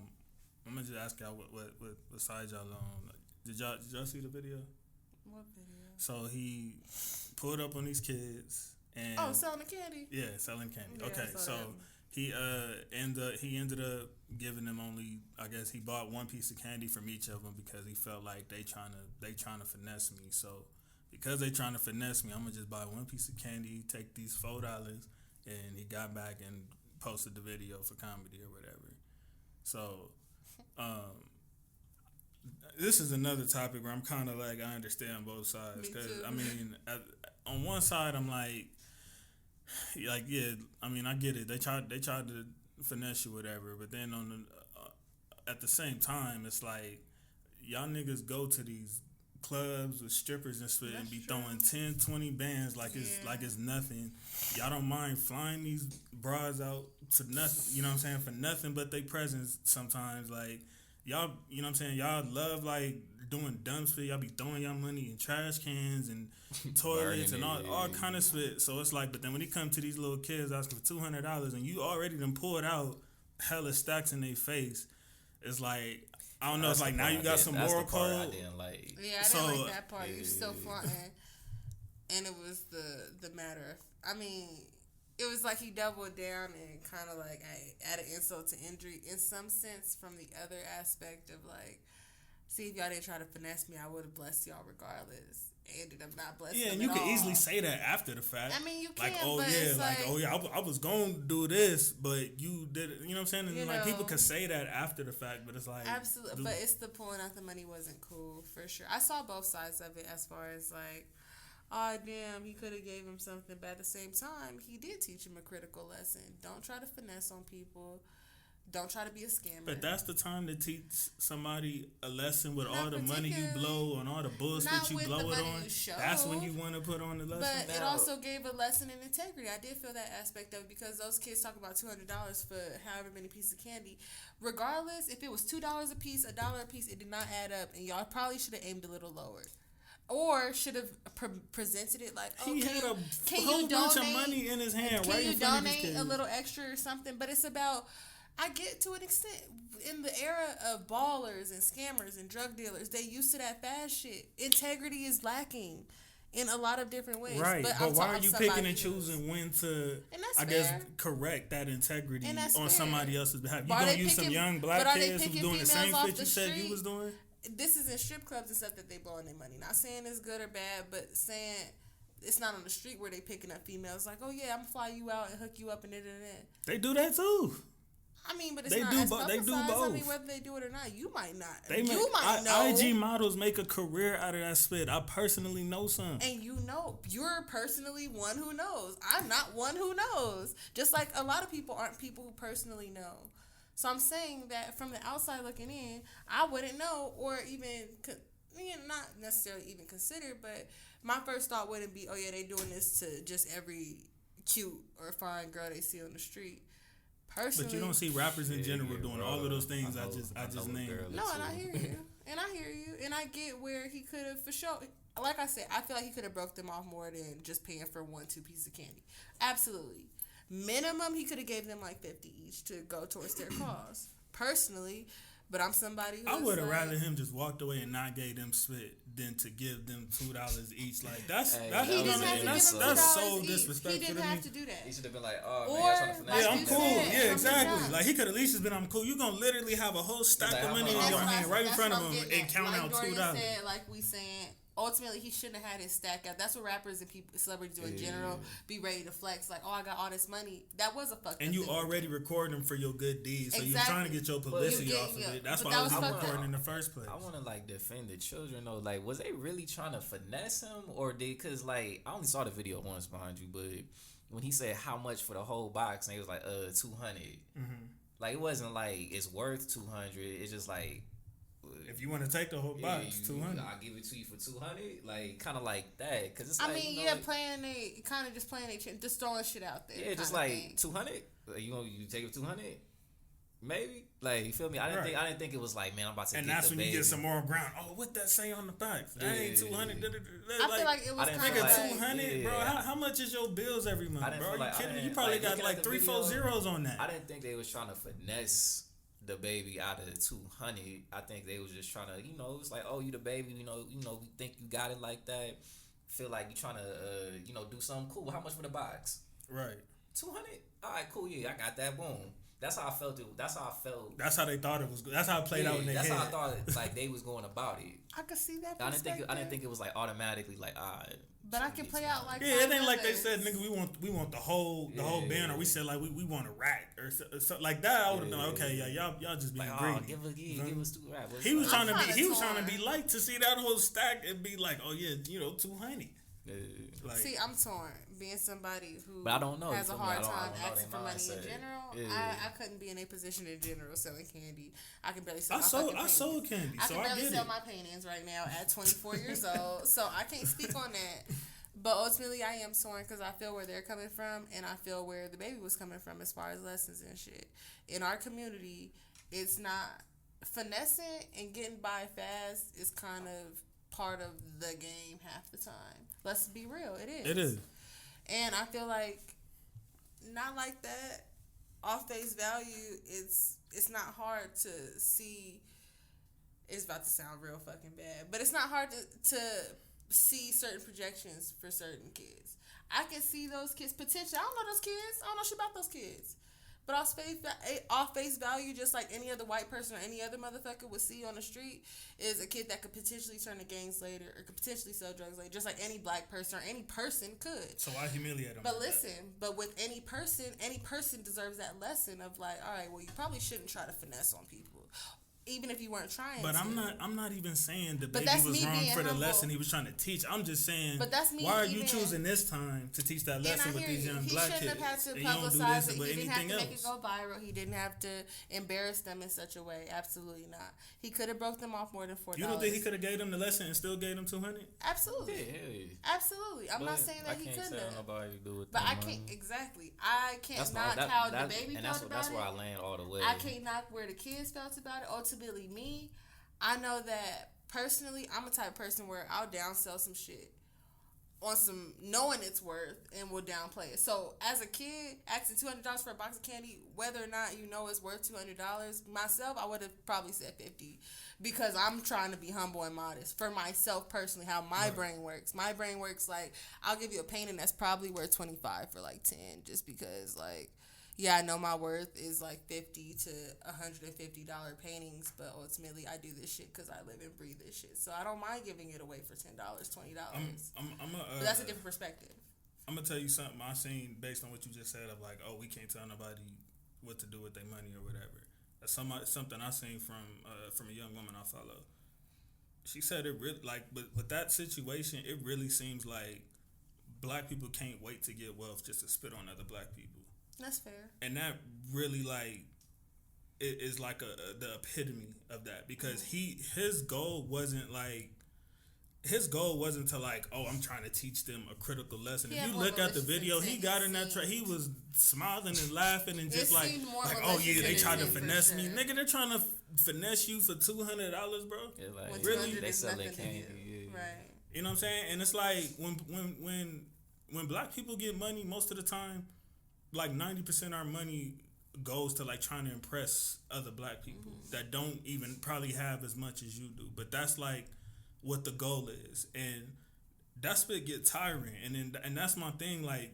gonna just ask y'all what side y'all on. Did y'all see the video? What video? So he pulled up on these kids and selling the candy. Yeah, selling candy. Okay, so he ended up giving them only, I guess he bought one piece of candy from each of them because he felt like they trying to finesse me. So because they trying to finesse me, I'm gonna just buy one piece of candy, take these $4, and he got back and posted the video for comedy or whatever. So this is another topic where I'm kind of like, I understand both sides, because I mean, on one side I'm like yeah, I mean, I get it. They tried to finesse you, whatever. But then at the same time, it's like y'all niggas go to these clubs with strippers and shit and be throwing 10, 20 bands like it's nothing. Y'all don't mind flying these bras out for nothing. You know what I'm saying? For nothing but they presence sometimes. Like y'all, you know what I'm saying? Y'all love like doing dumb shit. Y'all be throwing y'all money in trash cans and toilets and all kind of shit. So it's like, but then when it come to these little kids asking for $200 and you already done pulled out hella stacks in their face, it's like, I don't know. It's like now you got some moral code. I didn't like that part. You still flaunting, and it was the matter of. I mean, it was like he doubled down and kind of like added insult to injury in some sense. From the other aspect of like, see, if y'all didn't try to finesse me, I would have blessed y'all regardless. Ended up not blessing. Yeah, and you can easily say that after the fact. I mean, you can. Like, oh but yeah, it's like oh yeah, I was going to do this, but you did it. You know what I'm saying? And like people could say that after the fact, but it's like absolutely. But it's the pulling out the money wasn't cool for sure. I saw both sides of it as far as like, oh damn, he could have gave him something, but at the same time, he did teach him a critical lesson. Don't try to finesse on people. Don't try to be a scammer. But that's the time to teach somebody a lesson with all the money you blow and all the bullshit you blow it on. That's when you want to put on the lesson. But it also gave a lesson in integrity. I did feel that aspect of it because those kids talk about $200 for however many pieces of candy. Regardless, if it was $2 a piece, $1 a piece, it did not add up, and y'all probably should have aimed a little lower. Or should have presented it like, oh, he had a whole bunch of money in his hand right in front of his kids. Can you donate a little extra or something? But it's about, I get to an extent, in the era of ballers and scammers and drug dealers, they used to that fast shit. Integrity is lacking in a lot of different ways. Right, but why are you picking and choosing when to, I guess, correct that integrity on somebody else's behalf? You gonna use some young black kids who's doing the same shit you said you was doing? This is in strip clubs and stuff that they blowing their money. Not saying it's good or bad, but saying it's not on the street where they picking up females. Like, oh yeah, I'm gonna fly you out and hook you up and They do that too. I mean, but it's they not do as they do both. I mean, whether they do it or not, you might not. You might know. IG models make a career out of that spit. I personally know some. And you know, you're personally one who knows. I'm not one who knows. Just like a lot of people aren't people who personally know. So I'm saying that from the outside looking in, I wouldn't know or even, not necessarily even consider, but my first thought wouldn't be, oh yeah, they doing this to just every cute or fine girl they see on the street. Personally, but you don't see rappers in general doing all of those things I just named. No, and I hear you. And I get where he could have, for sure. Like I said, I feel like he could have broke them off more than just paying for 1-2 pieces of candy. Absolutely. Minimum, he could have gave them like 50 each to go towards their cause. Personally, but I'm somebody who I would have rather him just walked away and not gave them spit than to give them $2 each. Like that's so disrespectful. He didn't have to do that. He should have been like, oh man, y'all trying to finesse I'm cool. Yeah, exactly. Like he could at least just been, I'm cool. You gonna literally have a whole stack of money in your hand right in front of him and count out $2. Said, like we saying. Ultimately, he shouldn't have had his stack out. That's what rappers and people, celebrities do in general. Be ready to flex. Like, oh, I got all this money. That was a fucked up and you thing. Already recording them for your good deeds. So you're trying to get your publicity off of it. That's why I was recording in the first place. I want to, like, defend the children, though. Like, was they really trying to finesse him? Or because, like, I only saw the video once behind you, but when he said how much for the whole box, and he was like, 200. Like, it wasn't like, it's worth 200. It's just like, if you want to take the whole box, 200. I'll give it to you for 200, like kind of like that, cause it's. I mean, playing just throwing shit out there. Yeah, just like 200. You take it 200, maybe. Like you feel me? I didn't think it was like, man, I'm about to. And get that's the when baby. you get some more ground. Oh, what that say on the box? That ain't 200. I feel like it was kind of like 200, bro. How much is your bills every month, bro? Are you kidding me? You probably got like 3-4 zeros on that. I didn't think they was trying to finesse DaBaby out of the 200. I think they was just trying to, it's like, oh, you DaBaby, we think you got it like that. Feel like you trying to, do something cool. How much for the box? Right. 200. All right, cool. Yeah, I got that. Boom. That's how I felt. That's how I felt. That's how they thought it was. That's how it played out in their head. That's how I thought like they was going about it. I could see that. I didn't think it was like automatically like But I can play out like it ain't like they said, nigga, we want the whole band, or we said like we want a rack or so like that. I would have been like, okay, yeah, y'all just being greedy. Give us 2 rap. He was trying to be light to see that whole stack and be like, oh yeah, 200. Like, see, I'm torn. Being somebody who but I don't know, has a hard time asking for money in general, I couldn't be in a position in general selling candy. I can barely sell I sold candy, I so can barely I get sell it. my paintings right now at 24 years old, so I can't speak on that. But ultimately, I am torn because I feel where they're coming from, and I feel where DaBaby was coming from as far as lessons and shit. In our community, it's not finessing and getting by fast is kind of part of the game half the time. Let's be real, it is. It is. And I feel like not like that off face value. It's not hard to see. It's about to sound real fucking bad, but it's not hard to see certain projections for certain kids. I can see those kids potentially. I don't know those kids. I don't know shit about those kids. But off face value, just like any other white person or any other motherfucker would see on the street, is a kid that could potentially turn to gangs later or could potentially sell drugs later, just like any black person or any person could. So why humiliate them? But listen, but with any person deserves that lesson of like, all right, well, you probably shouldn't try to finesse on people. Even if you weren't trying but to. I'm not even saying DaBaby was wrong for the lesson he was trying to teach. I'm just saying, but that's me. Why are you choosing this time to teach that lesson with these young black kids? He shouldn't have had to publicize it. He didn't have to make it go viral. He didn't have to embarrass them in such a way. Absolutely not. He could have broke them off more than $4. You don't think he could have gave them the lesson and still gave them 200? Absolutely. Yeah. Absolutely. I'm not saying that he couldn't have. Nobody do it. But I can't exactly. I can't knock how DaBaby felt about it. That's where I land all the way. I can't knock where the kids felt about it. Ultimately, me. I know that personally, I'm a type of person where I'll downsell some shit on some knowing its worth and will downplay it. So as a kid, asking $200 for a box of candy, whether or not you know it's worth $200, myself, I would have probably said $50 because I'm trying to be humble and modest for myself personally. How my brain works. My brain works like I'll give you a painting that's probably worth $25 for like $10, just because like. Yeah, I know my worth is like $50 to $150 paintings, but ultimately I do this shit because I live and breathe this shit. So I don't mind giving it away for $10, $20. But that's a different perspective. I'm gonna tell you something I seen based on what you just said of like, oh, we can't tell nobody what to do with their money or whatever. That's something I seen from a young woman I follow. She said it really like, but with that situation, it really seems like black people can't wait to get wealth just to spit on other black people. That's fair. And that really like it is like the epitome of that because his goal wasn't to like, oh, I'm trying to teach them a critical lesson. If you look at the video, he got in that he was smiling and laughing and just like oh yeah, they tried to finesse me. Nigga, they're trying to finesse you for $200, bro. Yeah, like, really? They sell their candy. Right. You know what I'm saying? And it's like when black people get money, most of the time, like 90% of our money goes to like trying to impress other black people that don't even probably have as much as you do. But that's like what the goal is, and that's what get tiring. And that's my thing. Like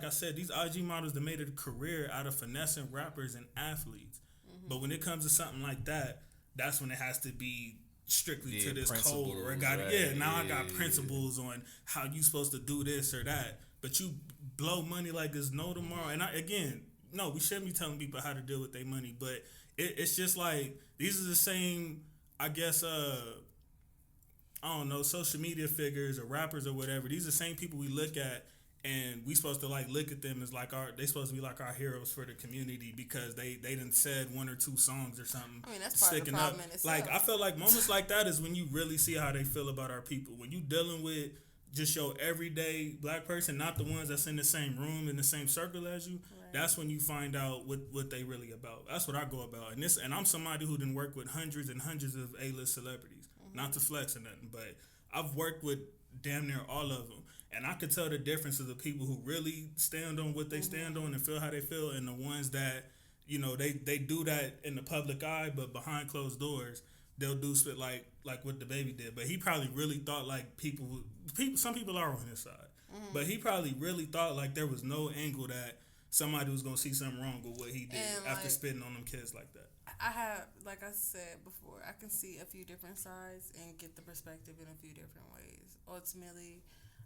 I said, these IG models that made a career out of finessing rappers and athletes. But when it comes to something like that, that's when it has to be strictly to this code or I got principles on how you supposed to do this or that. But you blow money like there's no tomorrow. And we shouldn't be telling people how to deal with their money, but it's just like these are the same, I guess, I don't know, social media figures or rappers or whatever. These are the same people we look at and we supposed to like look at them as like they supposed to be like our heroes for the community because they done said 1 or 2 songs or something. I mean, that's part of the problem in itself. Like I feel like moments like that is when you really see how they feel about our people. When you dealing with just your everyday black person, not the ones that's in the same room in the same circle as you. Right. That's when you find out what they really about. That's what I go about. And I'm somebody who didn't work with hundreds and hundreds of A-list celebrities. Not to flex or nothing, but I've worked with damn near all of them, and I could tell the difference of the people who really stand on what they stand on and feel how they feel, and the ones that they do that in the public eye, but behind closed doors. They'll do spit like what DaBaby did, but he probably really thought like some people are on his side, but he probably really thought like there was no angle that somebody was gonna see something wrong with what he did And, after like, spitting on them kids like that. I have, like I said before, I can see a few different sides and get the perspective in a few different ways. Ultimately,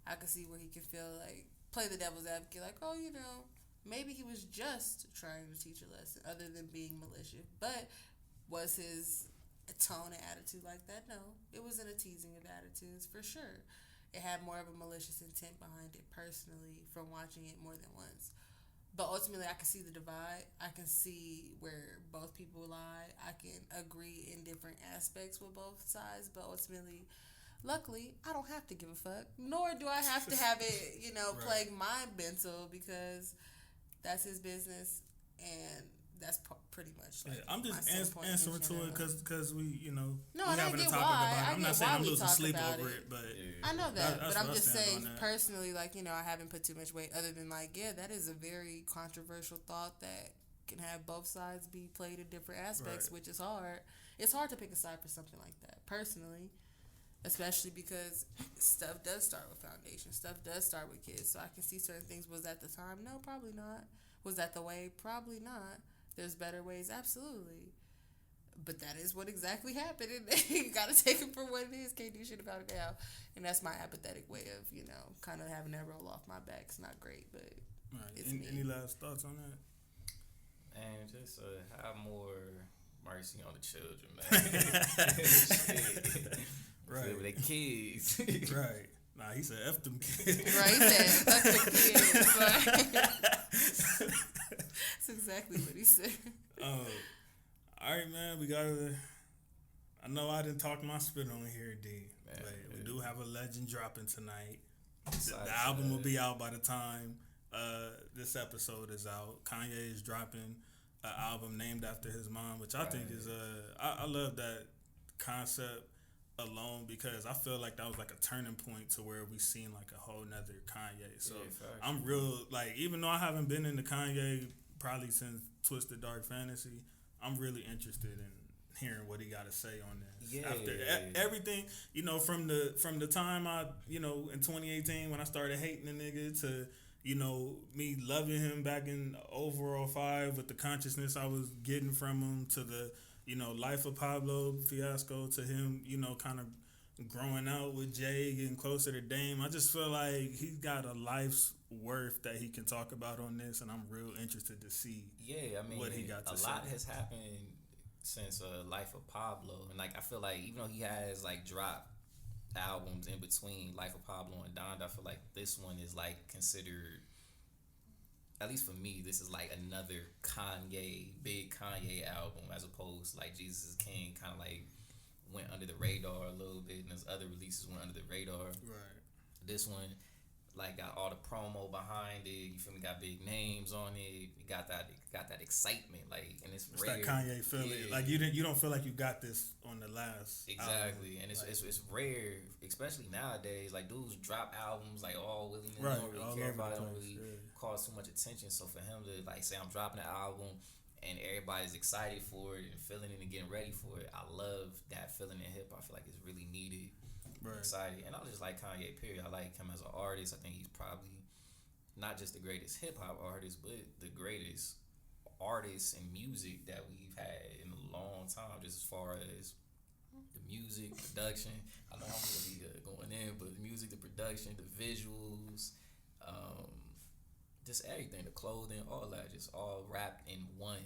I can see where he can feel like, play the devil's advocate, like, oh, you know, maybe he was just trying to teach a lesson other than being malicious. But was his tone and attitude like that? No. It wasn't a teasing of attitudes, for sure. It had more of a malicious intent behind it, personally, from watching it more than once. But ultimately, I can see the divide. I can see where both people lie. I can agree in different aspects with both sides. But ultimately, luckily, I don't have to give a fuck. Nor do I have to have it, you know, Right. plague my mental, because that's his business. And that's pretty much like, I'm just my standpoint in answering to it general. because we, you know, No, we and I having a get topic why. about it. I I'm not get saying why I'm we losing talk sleep about over it. it, but I know that, that's but I'm what I just stand saying on that. personally, like, you know, I haven't put too much weight other than like, yeah, that is a very controversial thought that can have both sides be played in different aspects, Right. which is hard. It's hard to pick a side for something like that, personally, especially because stuff does start with foundation. Stuff does start with kids, so I can see certain things. Was that the time? No, probably not. Was that the way? Probably not. There's better ways, absolutely. But that is what exactly happened, and you gotta take it for what it is. Can't do shit about it now, and that's my apathetic way of, you know, kind of having that roll off my back. It's not great, but Right. it's Any me. last thoughts on that? And just have more mercy on the children, man. Shit. Right. With their kids. Right. Nah, he said F them kids. Right, he said, "Fuck the kids." Like, that's exactly what he said. All right, man. We gotta. I know I didn't talk my spit on here, D. Man, But we yeah. do have a legend dropping tonight. The Besides, album will be out by the time this episode is out. Kanye is dropping an album named after his mom, which I think is I love that concept alone, because I feel like that was like a turning point to where we seen like a whole nother Kanye. So Yeah, facts. I'm real, like, even though I haven't been into Kanye probably since Twisted Dark Fantasy, I'm really interested in hearing what he got to say on this. Yeah. After everything, you know, from the time I, you know, in 2018 when I started hating the nigga to, you know, me loving him back in 0405 with the consciousness I was getting from him, to the, you know, Life of Pablo fiasco, to him, you know, kind of growing out with Jay, getting closer to Dame. I just feel like he's got a life's worth that he can talk about on this, and I'm real interested to see. Yeah, I mean, what he got to a say. lot has happened since Life of Pablo, and like I feel like even though he has like dropped albums in between Life of Pablo and Donda, I feel like this one is like considered, at least for me, this is like another big Kanye album, as opposed to like Jesus is King, kind of like went under the radar a little bit, and his other releases went under the radar. Right. This one, like, got all the promo behind it. You feel me? Got big names on it. You got that excitement, like, and it's It's rare. that Kanye feeling. Yeah. Like you don't feel like you got this on the last Exactly, album. and it's, Like, it's rare, especially nowadays. Like, dudes drop albums like all willy nilly. Right, Don't all really care over about it. the Don't place, really yeah. cause too much attention. So for him to like say I'm dropping an album and everybody's excited for it and feeling it and getting ready for it, I love that feeling in hip hop. I feel like it's really needed. Right. Excited, and I just like Kanye. Period. I like him as an artist. I think he's probably not just the greatest hip hop artist, but the greatest artist in music that we've had in a long time. Just as far as the music, production. I know I'm really going in, but the music, the production, the visuals, just everything, the clothing, all that, just all wrapped in one.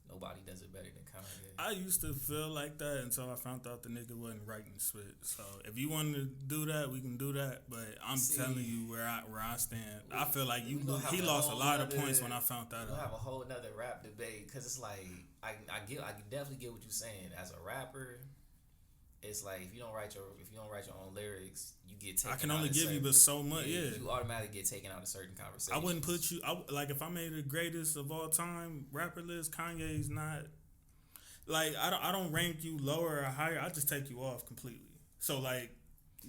Nobody does it better than Kanye. I used to feel like that until I found out the nigga wasn't writing spit. So if you want to do that, we can do that. But I'm telling you where I stand. I feel like he lost a lot of points when I found that We'll have a out. whole nother rap debate, because it's like I definitely get what you're saying. As a rapper, it's like if you don't write your own lyrics, you get taken. I can out only of give you certain- but so much. Yeah. You automatically get taken out of certain conversations. I wouldn't put you. Like if I made the greatest of all time rapper list, Kanye's not. Like I don't rank you lower or higher. I just take you off completely. So like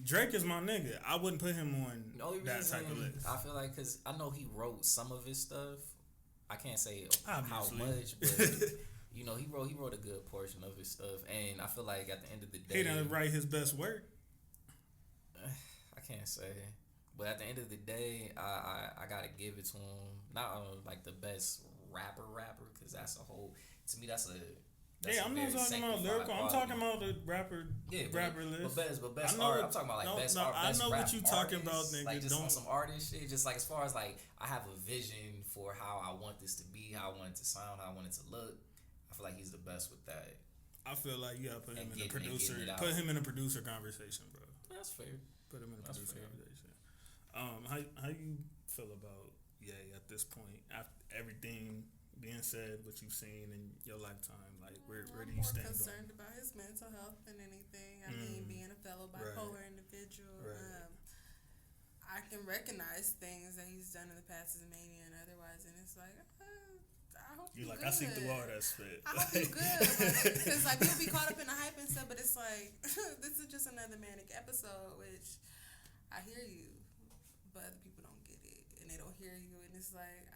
Drake is my nigga. I wouldn't put him on The only that reason type of list. I feel like, because I know he wrote some of his stuff. I can't say Obviously. how much, but you know, he wrote a good portion of his stuff, and I feel like at the end of the day, He didn't write his best work. I can't say. But at the end of the day, I gotta give it to him. Not like the best rapper, because that's a whole. To me, that's I'm not talking about lyrical. I'm talking about the rapper list. But best art. I'm talking about like best art. I know what you talking artists, about, nigga. Like just on some artist shit. Just like as far as like I have a vision for how I want this to be, how I want it to sound, how I want it to look. I feel like he's the best with that. I feel like you gotta put him in a producer. Put him in a producer conversation, bro. That's fair. Put him in a producer conversation. How you feel about Ye at this point after everything being said, what you've seen in your lifetime? Like where do you stand? I'm more concerned about his mental health than anything. I mean, being a fellow bipolar individual, I can recognize things that he's done in the past as a mania and otherwise, and it's like. I hope you like good. I see the wall that's fit. I hope you good, because like people be caught up in the hype and stuff, but it's like this is just another manic episode, which I hear you, but other people don't get it and they don't hear you, and it's like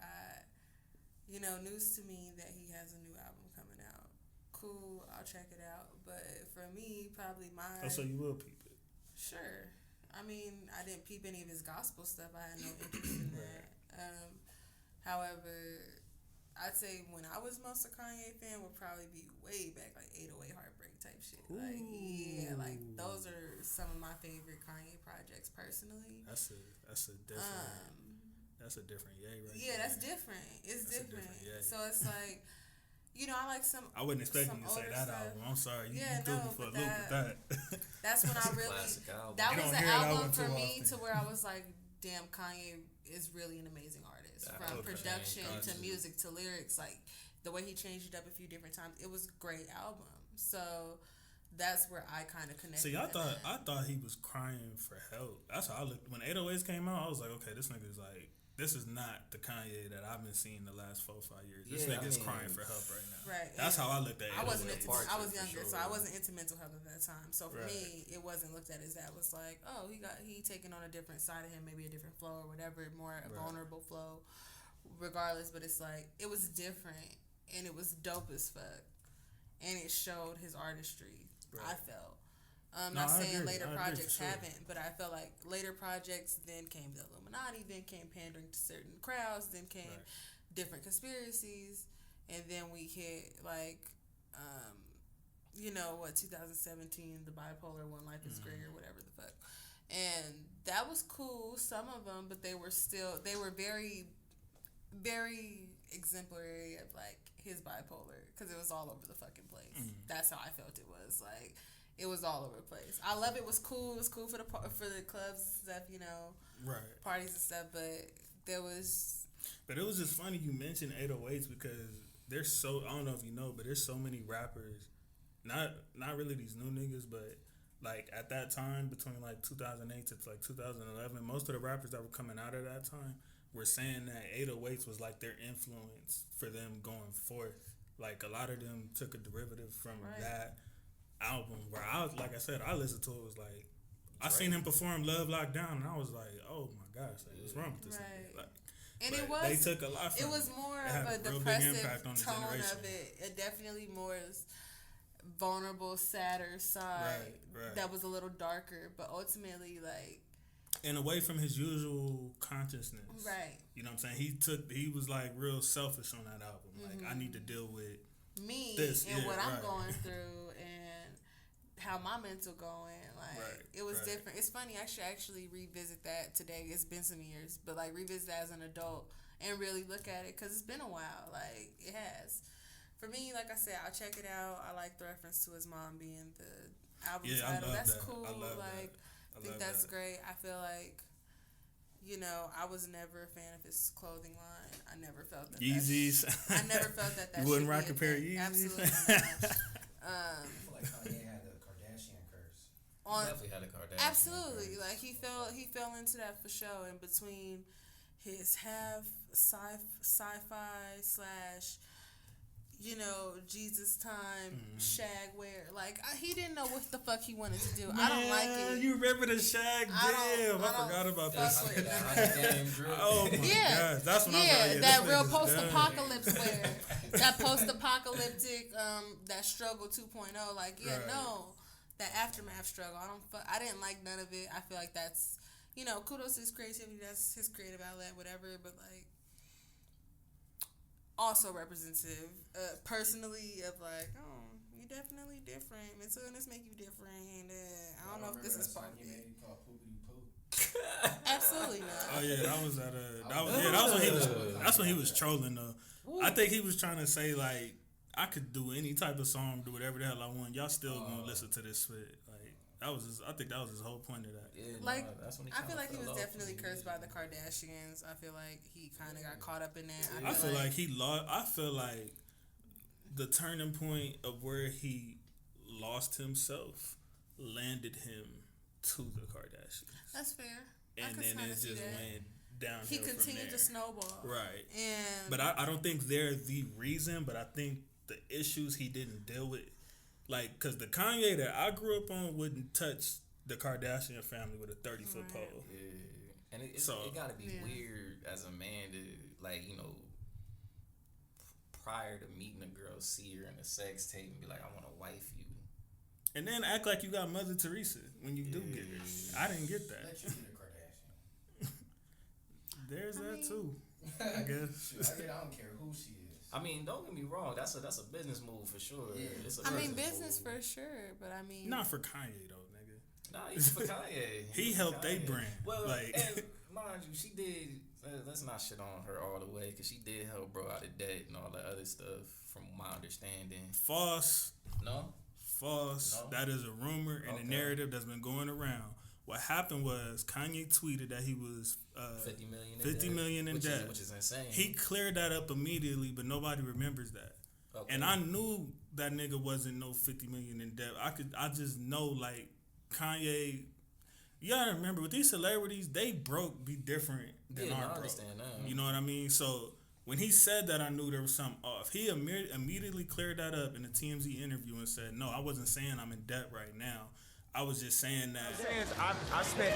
news to me that he has a new album coming out. Cool, I'll check it out, but for me, probably mine. Oh, so you will peep it? Sure. I mean, I didn't peep any of his gospel stuff. I had no interest in that. However, I'd say when I was most a Kanye fan would probably be way back, like 808 Heartbreak type shit. Ooh. Like, yeah, like those are some of my favorite Kanye projects personally. That's a different that's a different Ye right Yeah, there. That's different. It's different. So it's like, I like some. I wasn't expecting you to say that stuff. album. I'm sorry. You Yeah, threw me for a loop with that. That's when I really. That was the album for me to where I was like, damn, Kanye is really an amazing artist. From production to music to lyrics, like the way he changed it up a few different times, it was a great album. So that's where I kind of connected. See, I thought he was crying for help. That's how I looked when 808s came out. I was like, okay, this nigga's like, this is not the Kanye that I've been seeing the last 4-5 years. This nigga's crying for help right now. Right. That's how I looked at it. I was younger, so I wasn't into mental health at that time. So for me, it wasn't looked at as that. It was like, oh, he taking on a different side of him, maybe a different flow or whatever, more vulnerable flow, regardless. But it's like, it was different and it was dope as fuck, and it showed his artistry. I felt. Not saying later projects haven't, but I felt like later projects, then came the Illuminati, then came pandering to certain crowds, then came different conspiracies, and then we hit like, 2017, the bipolar One Life is Great or whatever the fuck, and that was cool. Some of them, but they were very, very exemplary of like his bipolar, because it was all over the fucking place. That's how I felt it was like. It was all over the place. I love it. It was cool. It was cool for the clubs and stuff, parties and stuff. But it was just funny you mentioned 808s, because there's I don't know if you know, but there's so many rappers, not really these new niggas, but like at that time between like 2008 to like 2011, most of the rappers that were coming out at that time were saying that 808s was like their influence for them going forth. Like a lot of them took a derivative from that album, where I was, like I said, I listened to it, was like, I seen him perform Love Lockdown, and I I was like, oh my gosh, like, what's wrong with this nigga? Like, and they took a lot from it. Was more of a depressive tone of it. It definitely more vulnerable, sadder side that was a little darker, but ultimately, like, and away from his usual consciousness. Right. You know what I'm saying? He was like real selfish on that album. Like, I need to deal with me this, and what I'm going through and how my mental going. Like, it was different. It's funny, I should actually revisit that today. It's been some years, but like revisit that as an adult and really look at it, because it's been a while. Like, it has. For me, like I said, I'll check it out. I like the reference to his mom being the album title. That's cool. I think that's great. I feel like, I was never a fan of his clothing line. I never felt that. Yeezys. I never felt that. You wouldn't rock a pair of Yeezys? Absolutely not. I feel like Kanye had a Kardashian curse. He definitely had a Kardashian Absolutely. curse. Like, he fell into that for sure. In between his half sci-fi / Jesus time shag wear. Like, he didn't know what the fuck he wanted to do. Man, I don't like it. You remember the shag? Damn, I forgot about this. Oh my god, that's when I was like, that real post-apocalypse wear. That post-apocalyptic, that struggle 2.0. Like, no, that aftermath struggle. I didn't like none of it. I feel like that's, kudos to his creativity. That's his creative outlet, whatever. But like, also representative, personally, of like, oh, you definitely different. Mental illness make you different. And I don't know if this is part of it. Absolutely not. Oh yeah, that was at that's when he was trolling though. I think he was trying to say like, I could do any type of song, do whatever the hell I want. Y'all still gonna listen to this shit. Like I think that was his whole point of that. Yeah, like that's when I feel like he was definitely cursed by the Kardashians. I feel like he kind of got caught up in that. I feel like he lost. I feel like the turning point of where he lost himself landed him to the Kardashians. That's fair. And then it just went downhill. He continued to snowball. Right. And but I don't think they're the reason, but I think the issues he didn't deal with, like, because the Kanye that I grew up on wouldn't touch the Kardashian family with a 30-foot pole. Yeah. And it got to be weird as a man to, like, prior to meeting a girl, see her in a sex tape and be like, I want to wife you. And then act like you got Mother Teresa when you do get her. I didn't get that. Let you be the Kardashian. There's that too, I guess. I don't care who she is. I mean, don't get me wrong. That's a business move for sure. Yeah. It's a business move. for sure, but I mean, not for Kanye though, nigga. Nah, he's for Kanye. He helped they brand. Well, like, and mind you, she did. Let's not shit on her all the way, because she did help bro out of debt and all that other stuff, from my understanding. False. No. That is a rumor and a narrative that's been going around. What happened was Kanye tweeted that he was 50 million in debt, which is insane. He cleared that up immediately, but nobody remembers that. Okay. And I knew that nigga wasn't no 50 million in debt. I just know, like, Kanye. You gotta remember, with these celebrities, they broke be different than our broke. Understand that. You know what I mean? So when he said that, I knew there was something off. He immediately cleared that up in a TMZ interview and said, no, I wasn't saying I'm in debt right now. I was just saying that. I spent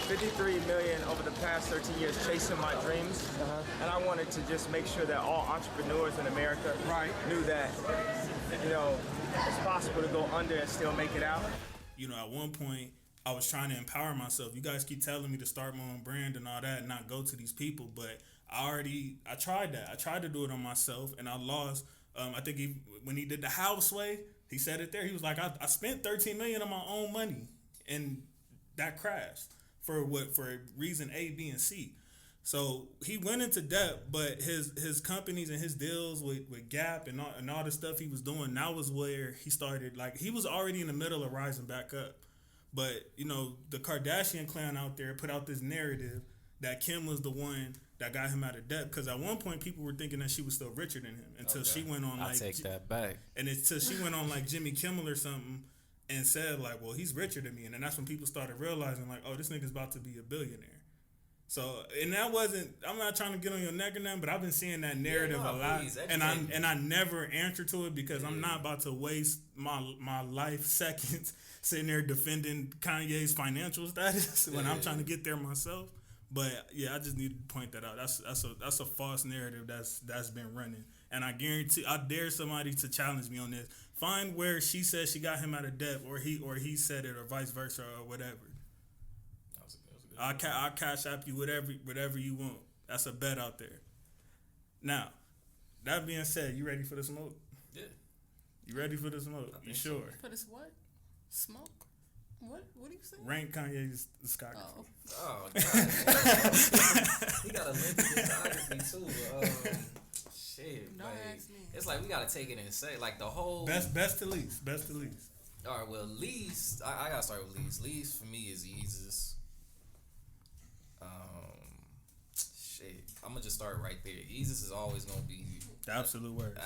$53 million over the past 13 years chasing my dreams, and I wanted to just make sure that all entrepreneurs in America knew that, it's possible to go under and still make it out. At one point, I was trying to empower myself. You guys keep telling me to start my own brand and all that and not go to these people, but I tried that. I tried to do it on myself, and I lost. I think when he did the Houseway, he said it there. He was like, I spent $13 million on my own money, and that crashed for reason A, B, and C. So he went into debt, but his companies and his deals with Gap and all the stuff he was doing, that was where he started. Like, he was already in the middle of rising back up. But, the Kardashian clan out there put out this narrative that Kim was the one that got him out of debt, because at one point people were thinking that she was still richer than him until she went on I take that back. And until she went on like Jimmy Kimmel or something and said like, well, he's richer than me, and then that's when people started realizing like, oh, this nigga's about to be a billionaire. So, and that wasn't, I'm not trying to get on your neck or nothing, but I've been seeing that narrative a lot, and I never answer to it, because I'm not about to waste my life seconds sitting there defending Kanye's financial status when I'm trying to get there myself. But yeah, I just need to point that out. That's a false narrative that's been running, and I dare somebody to challenge me on this. Find where she says she got him out of debt, or he said it, or vice versa, or whatever. I'll cash app you whatever you want. That's a bet out there. Now, that being said, you ready for the smoke? Yeah. You ready for the smoke? You sure? For this what? Smoke? What do you say? Rank Kanye's discography. Oh God. He got a lengthy discography too. Shit. Don't ask me. It's like we gotta take it and say like the whole best to least. All right. Well, least I gotta start with least. Least for me is Yeezus. Shit. I'm gonna just start right there. Yeezus is always gonna be the absolute worst.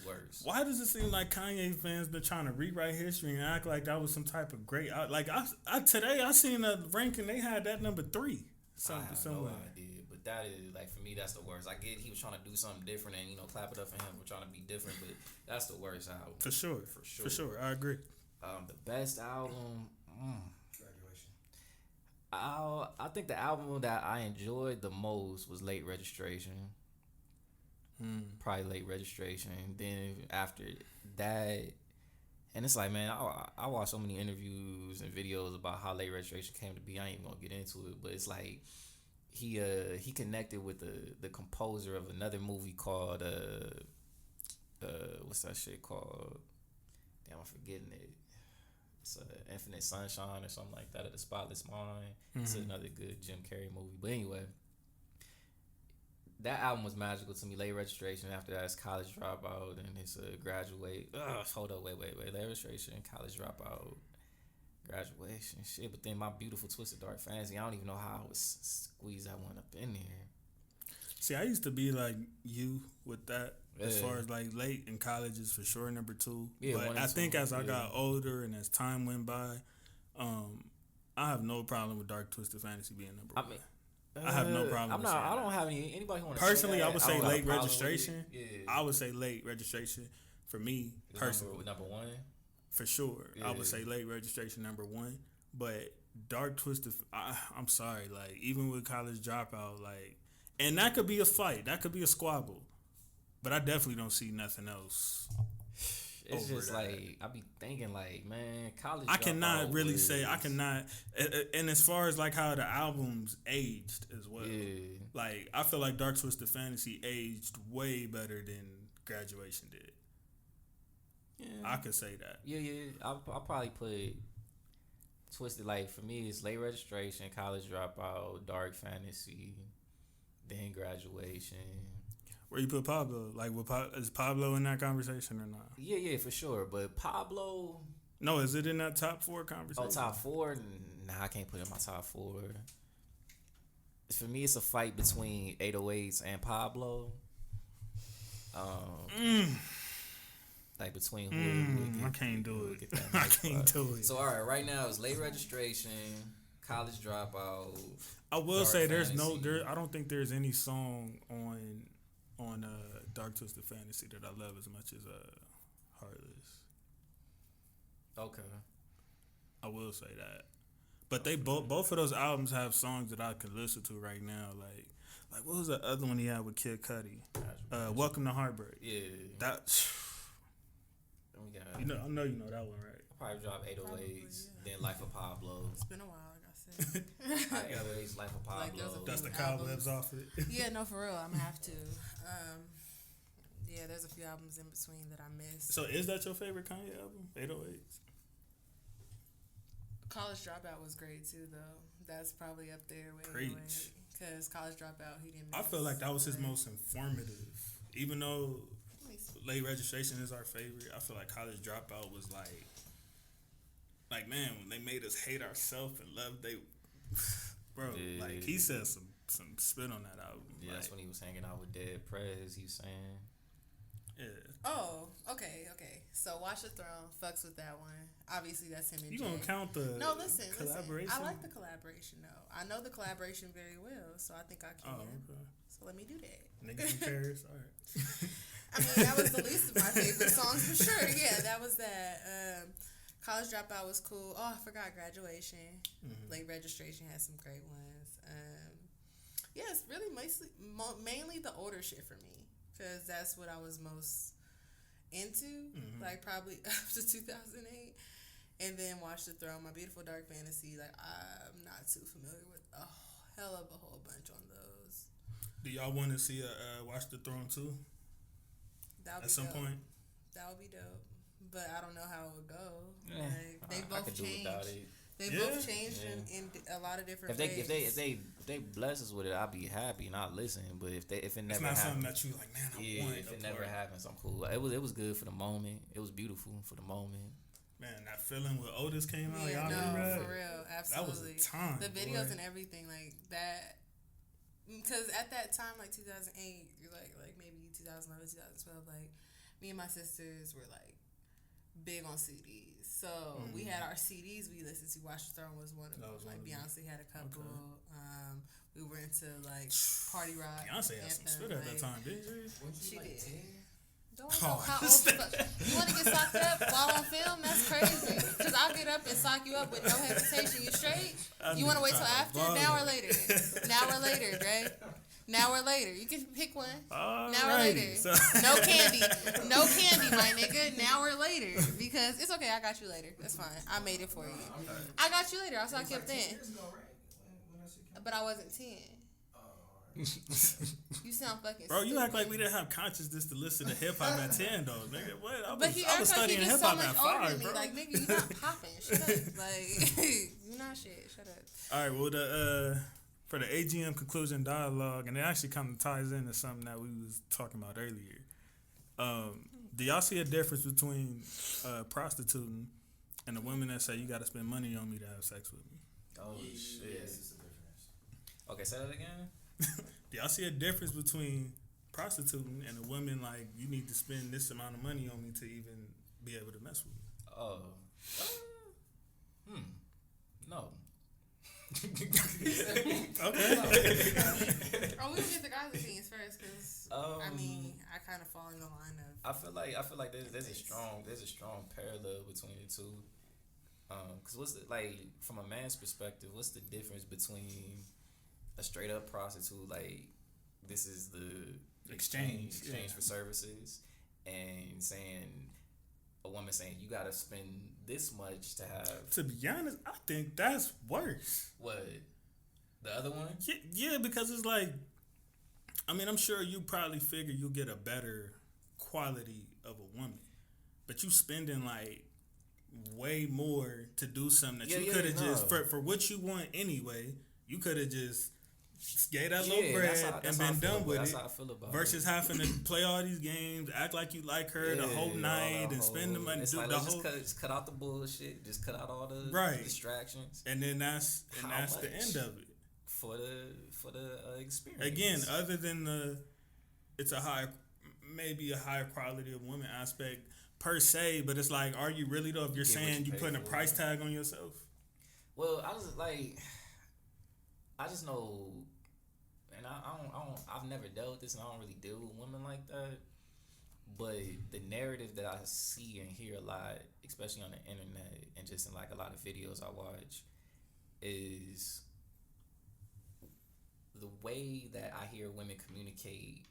Worst. Why does it seem like Kanye fans been trying to rewrite history and act like that was some type of great? Today I seen a ranking, they had that number 3. I have no idea, but that is like, for me, that's the worst. I get he was trying to do something different and clap it up for him for trying to be different, but that's the worst album. For sure, I agree. The best album. Graduation. I think the album that I enjoyed the most was Late Registration. Probably Late Registration. Then after that, And it's like, man, I watch so many interviews and videos about how late registration came to be. I ain't even gonna get into it, but it's like he connected with the composer of another movie called what's that shit called? Damn, I'm forgetting it. It's Infinite Sunshine or something like that, or The Spotless Mind. It's another good Jim Carrey movie. But anyway, that album was magical to me. Late Registration. After that, it's College Dropout, and it's Graduate. Hold up, wait. Late Registration, College Dropout, Graduation, shit. But then My Beautiful Twisted Dark Fantasy. I don't even know how I would squeeze that one up in there. See, I used to be like you with that. As far as like late in college is for sure number 2. Yeah, but I think as I got older and as time went by, I have no problem with Dark Twisted Fantasy being number 1. I have no problem. I don't have anybody who want to personally. say that. I would say Late Registration. Yeah. I would say Late Registration for me personally. Number 1 for sure. Yeah. I would say Late Registration number 1, but Dark Twisted. I'm sorry, like even with College Dropout, like, and that could be a fight. That could be a squabble. But I definitely don't see nothing else. It's just like, I be thinking like, man, College I cannot Dropout really was, say, I cannot. And as far as like how the albums aged as well. Yeah. Like, I feel like Dark Twisted Fantasy aged way better than Graduation did. Yeah. I could say that. Yeah. I'll probably put Twisted, like, for me, it's Late Registration, College Dropout, Dark Fantasy, then Graduation. Where you put Pablo? Like, is Pablo in that conversation or not? Yeah, for sure. But Pablo... No, is it in that top 4 conversation? Oh, top 4? Nah, I can't put it in my top 4. For me, it's a fight between 808s and Pablo. Like, between who I can't do it. I can't do it. So, all right, right now, it's Late Registration, College Dropout. I will Dark say Fantasy. I don't think there's any song on Dark Twisted Fantasy that I love as much as Heartless. Okay. I will say that. But they both of those albums have songs that I could listen to right now. Like what was the other one he had with Kid Cudi? Welcome to Heartbreak. Yeah. That I know you know that one, right? I'll probably drop 808s, then Life of Pablo. It's been a while, like I said. 808s, Life of Pablo. Like, there's a That's the few cobwebs off it. Yeah, no, for real. I'm gonna have to. Yeah, there's a few albums in between that I missed. So is that your favorite Kanye album? 808s? College Dropout was great too, though. That's probably up there with Preach. because College Dropout, he didn't. I feel like that was his most informative. Even though Late Registration is our favorite, I feel like College Dropout was like man, when they made us hate ourselves and love like he said some spit on that album. Yeah, that's when he was hanging out with Dead Prez, he was saying. Yeah. Oh, okay. So Watch the Throne fucks with that one. Obviously, that's him and You Jay. gonna count the collaboration? I like the collaboration though. I know the collaboration very well, so I think I can. Oh, okay. So let me do that. Niggas in Paris, all right. I mean, that was the least of my favorite songs for sure. Yeah, that was that. College Dropout was cool. Oh, I forgot Graduation. Late Registration had some great ones. Yeah, it's really mainly the older shit for me because that's what I was most into, like probably up to 2008. And then Watch the Throne, My Beautiful Dark Fantasy. Like, I'm not too familiar with a hell of a whole bunch on those. Do y'all want to see Watch the Throne too? At some point? That would be dope. But I don't know how it would go. Yeah, like, they both changed. They both changed in a lot of different ways. If they bless us with it, I'll be happy and I'll listen. But if it never it's not happens, something that you like, man, I want. If it never happens, I'm cool. It was good for the moment. It was beautiful for the moment. Man, that feeling when Otis came out, Yeah, y'all no, remember that? for real, absolutely. That was a time. The videos and everything like that. Because at that time, like 2008, like maybe 2011, 2012, like me and my sisters were like big on CDs. So we had our CDs we listened to. Watch the Throne was one of them. Like Beyonce had a couple. Okay. We were into like party rock. Beyonce had some spit at that time, didn't she? She did. Don't know how old the fuck. You want to get socked up while on film? That's crazy. Because I'll get up and sock you up with no hesitation. You straight? You want to wait till after? Now or later? Now or later, right? Now or later. You can pick one. All now or later. So. No candy. No candy, my nigga. Now or later. Because it's okay. I got you later. That's fine. I made it for you. I got you later. That's what I kept saying. But I wasn't 10. You sound fucking Bro, you stupid. act like we didn't have consciousness to listen to hip hop at 10, though, nigga. What? I But he was acts like he studying just hip so hop much at older 5, than me. bro. Like, nigga, you not popping. Shut up. Like, you not shit. Shut up. All right, well, for the AGM conclusion dialogue, and it actually kind of ties into something that we was talking about earlier. Do y'all see a difference between prostituting and the women that say you got to spend money on me to have sex with me? Oh shit! Yes, it's a difference. Okay, say that again. Do y'all see a difference between prostituting and a woman like you need to spend this amount of money on me to even be able to mess with me? Oh. No. Okay. Oh, we can get the guys' opinions first, because I mean, I kind of fall in the line of. I feel like there's a strong parallel between the two. Cause what's the, like from a man's perspective, what's the difference between a straight up prostitute, like this is the exchange for services, and saying a woman saying you gotta spend this much to have. To be honest, I think that's worse. What? The other one? Yeah, because it's like, I mean, I'm sure you probably figure you'll get a better quality of a woman, but you spending like way more to do something that you could have just for what you want anyway. You could have just gave that little bread and been done with it. How I feel about versus having to play all these games, act like you like her the whole night, and spend the money. It's do like, the let's whole. just cut out the bullshit. Just cut out all the distractions. And then that's the end of it for the experience. Again, other than it's maybe a higher quality of women aspect per se, but it's like, are you really though? If you're saying you putting a price tag on yourself? Well, I just know, and I've never dealt with this, and I don't really deal with women like that. But the narrative that I see and hear a lot, especially on the internet and just in like a lot of videos I watch, is the way that I hear women communicate.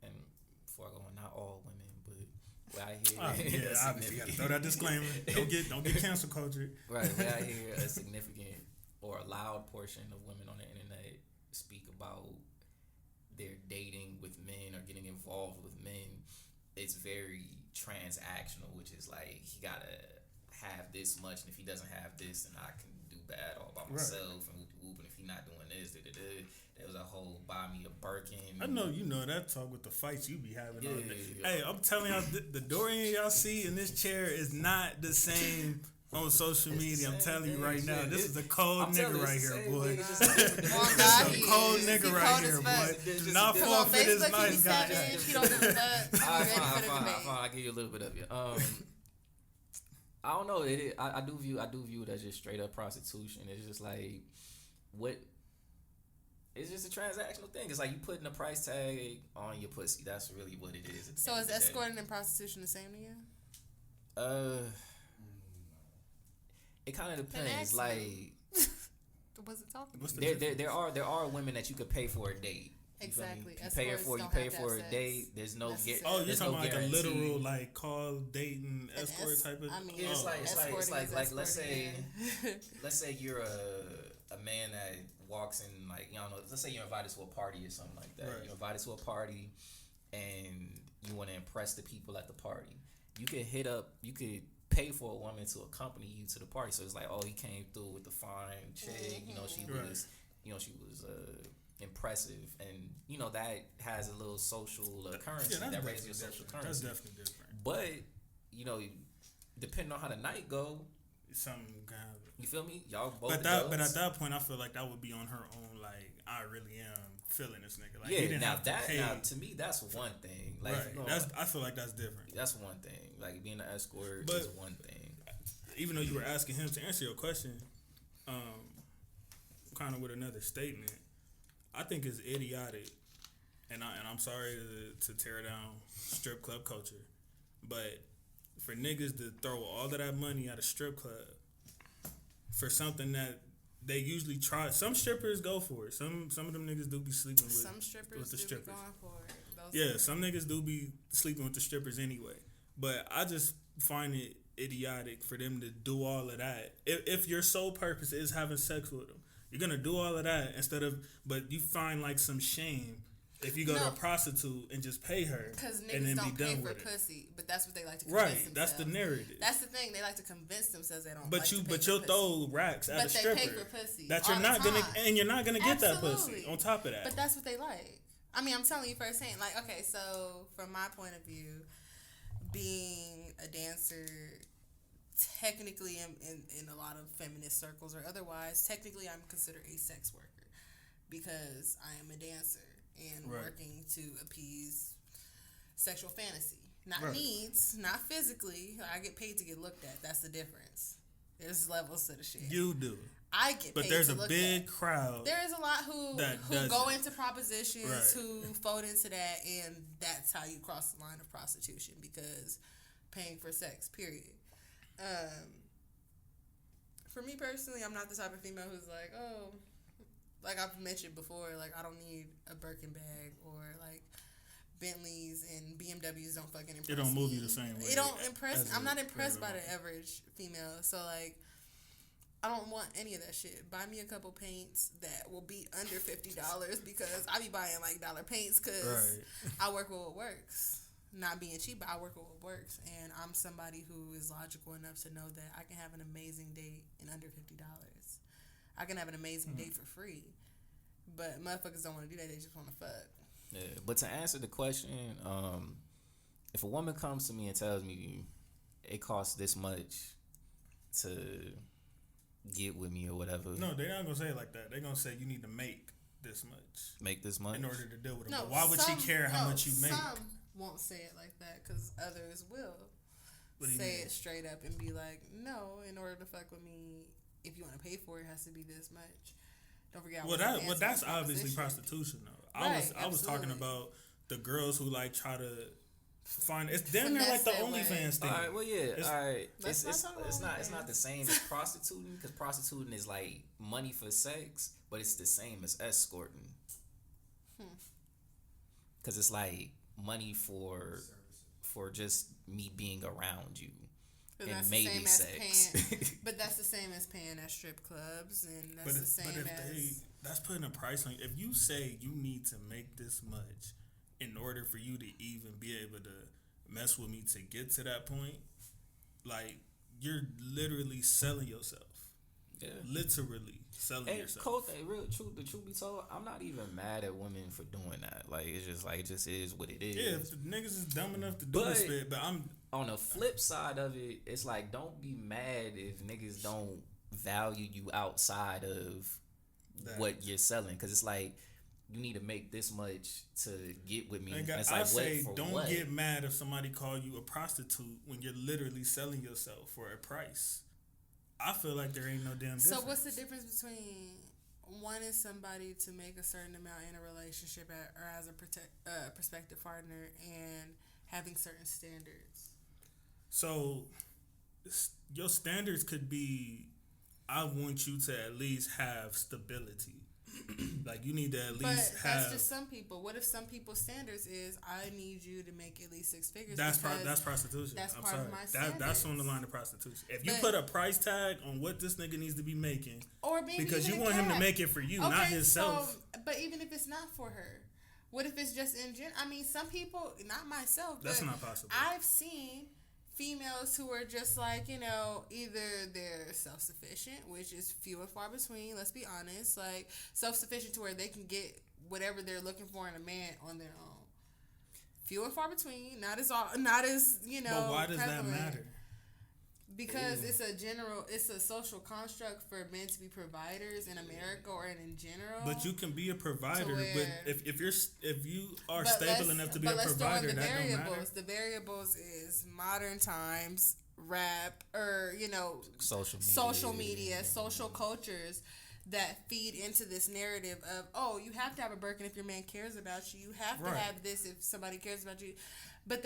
And before I go on, not all women, but what I hear, obviously, you gotta throw that disclaimer. Don't get cancel culture. Right, where I hear a significant or a loud portion of women on the internet speak about their dating with men or getting involved with men, it's very transactional, which is like he gotta have this much, and if he doesn't have this, then I can do bad all by myself, and and if he's not doing this, there was a whole buy me a Birkin. I know you know that talk with the fights you be having. Hey, I'm telling y'all, the Dorian y'all see in this chair is not the same on social media. I'm telling you right now, this is a cold nigga right here, boy. This is a cold nigga right here, boy. Do not fall for this nice guy. He don't give a fuck. Fine. I'll give you a little bit of it. I don't know. I do view it as just straight up prostitution. It's just like what. It's just a transactional thing. It's like you putting a price tag on your pussy. That's really what it is. So is escorting and prostitution the same to you? It kind of depends. Like, what's it talking about? there are women that you could pay for a date. Exactly. You pay for a date. There's no get. Oh, you're talking about like a literal like call dating escort type of. I mean, it's like let's say you're a man that walks in, like, you know, let's say you're invited to a party or something like that. Right. You're invited to a party and you want to impress the people at the party. You could pay for a woman to accompany you to the party. So it's like, oh, he came through with the fine chick. You know, she was impressive, and you know that has a little social currency that raises your social currency. That's definitely different. But you know, depending on how the night go, something kind of. You feel me? Y'all both. But at that point, I feel like that would be on her own. Like, I really am feeling this nigga. Like, yeah. Now to me, that's one thing. Like, right. I feel like that's different. That's one thing. Like being an escort is one thing. Even though you were asking him to answer your question, kind of with another statement, I think it's idiotic, and I'm sorry to tear down strip club culture, but for niggas to throw all of that money at a strip club for something that they usually try. Some strippers go for it. Some of them niggas do be sleeping with some strippers with the do strippers. Be going for it. Yeah, some niggas do be sleeping with the strippers anyway. But I just find it idiotic for them to do all of that. If your sole purpose is having sex with them, you're gonna do all of that but you find like some shame if you go to a prostitute and just pay her and then be done with it. Pussy, but that's what they like to convince themselves. That's the narrative. That's the thing. They like to convince themselves they don't. But you'll throw racks at a stripper. But they pay for pussy. That you're not gonna get that pussy on top of that. But that's what they like. I mean, I'm telling you firsthand. Like, okay, so from my point of view, being a dancer, technically in a lot of feminist circles or otherwise, technically I'm considered a sex worker because I am a dancer and working to appease sexual fantasy. Not needs, not physically. I get paid to get looked at. That's the difference. There's levels to the shit. You do. I get paid but there's to a look big at. crowd. There is a lot who go into propositions, who fold into that, and that's how you cross the line of prostitution because paying for sex, period. For me personally, I'm not the type of female who's like, oh, like I've mentioned before, like I don't need a Birkin bag or like Bentleys and BMWs don't fucking impress me. It don't move you the same way. It don't impress me. I'm not impressed by the average female. So like, I don't want any of that shit. Buy me a couple paints that will be under $50 because I be buying like dollar paints because I work with what works. Not being cheap, but I work with what works. And I'm somebody who is logical enough to know that I can have an amazing date in under $50. I can have an amazing date for free. But motherfuckers don't want to do that. They just want to fuck. Yeah, but to answer the question, if a woman comes to me and tells me it costs this much to get with me or whatever. No, they're not going to say it like that. They're going to say you need to make this much. Make this much? In order to deal with them. No, but why would she care how much you make? Some won't say it like that because others will say it straight up and be like, no, in order to fuck with me, if you want to pay for it, it has to be this much. Don't forget. That's obviously prostitution though. I was talking about the girls who like try to find. It's damn near like the OnlyFans thing. All right, well yeah, all right. It's not the same as prostituting because prostituting is like money for sex, but it's the same as escorting. Because it's like money for just me being around you. And maybe sex. But that's the same as paying at strip clubs, and that's the same as... that's putting a price on you. If you say you need to make this much in order for you to even be able to mess with me to get to that point, like, you're literally selling yourself. Yeah. Literally selling yourself. Cold thing, the truth be told, I'm not even mad at women for doing that. Like, it's just like, it just is what it is. Yeah, if the niggas is dumb enough to do this shit, but I'm... On the flip side of it, it's like, don't be mad if niggas don't value you outside of what you're selling. Because it's like, you need to make this much to get with me. It's like, don't get mad if somebody call you a prostitute when you're literally selling yourself for a price. I feel like there ain't no damn difference. So what's the difference between wanting somebody to make a certain amount in a relationship or as a prospective partner and having certain standards? So your standards could be, I want you to at least have stability. Like, you need to at least have... But that's just some people. What if some people's standards is, I need you to make at least 6 figures? That's prostitution. That's part of my standards. That's on the line of prostitution. If you put a price tag on what this nigga needs to be making, or maybe because you want him to make it for you, not himself. But even if it's not for her, what if it's just in general? I mean, some people, not myself, that's not possible. I've seen females who are just like, you know, either they're self-sufficient, which is few and far between, let's be honest, like self-sufficient to where they can get whatever they're looking for in a man on their own. Few and far between, not as you know. But why does that matter? Because it's a social construct for men to be providers in America or in general. But you can be a provider, but if you are stable enough to be a provider, that don't matter. The variables is modern times, rap, or social media, social cultures. that feed into this narrative of, oh, you have to have a Birkin if your man cares about you. You have to have this if somebody cares about you. But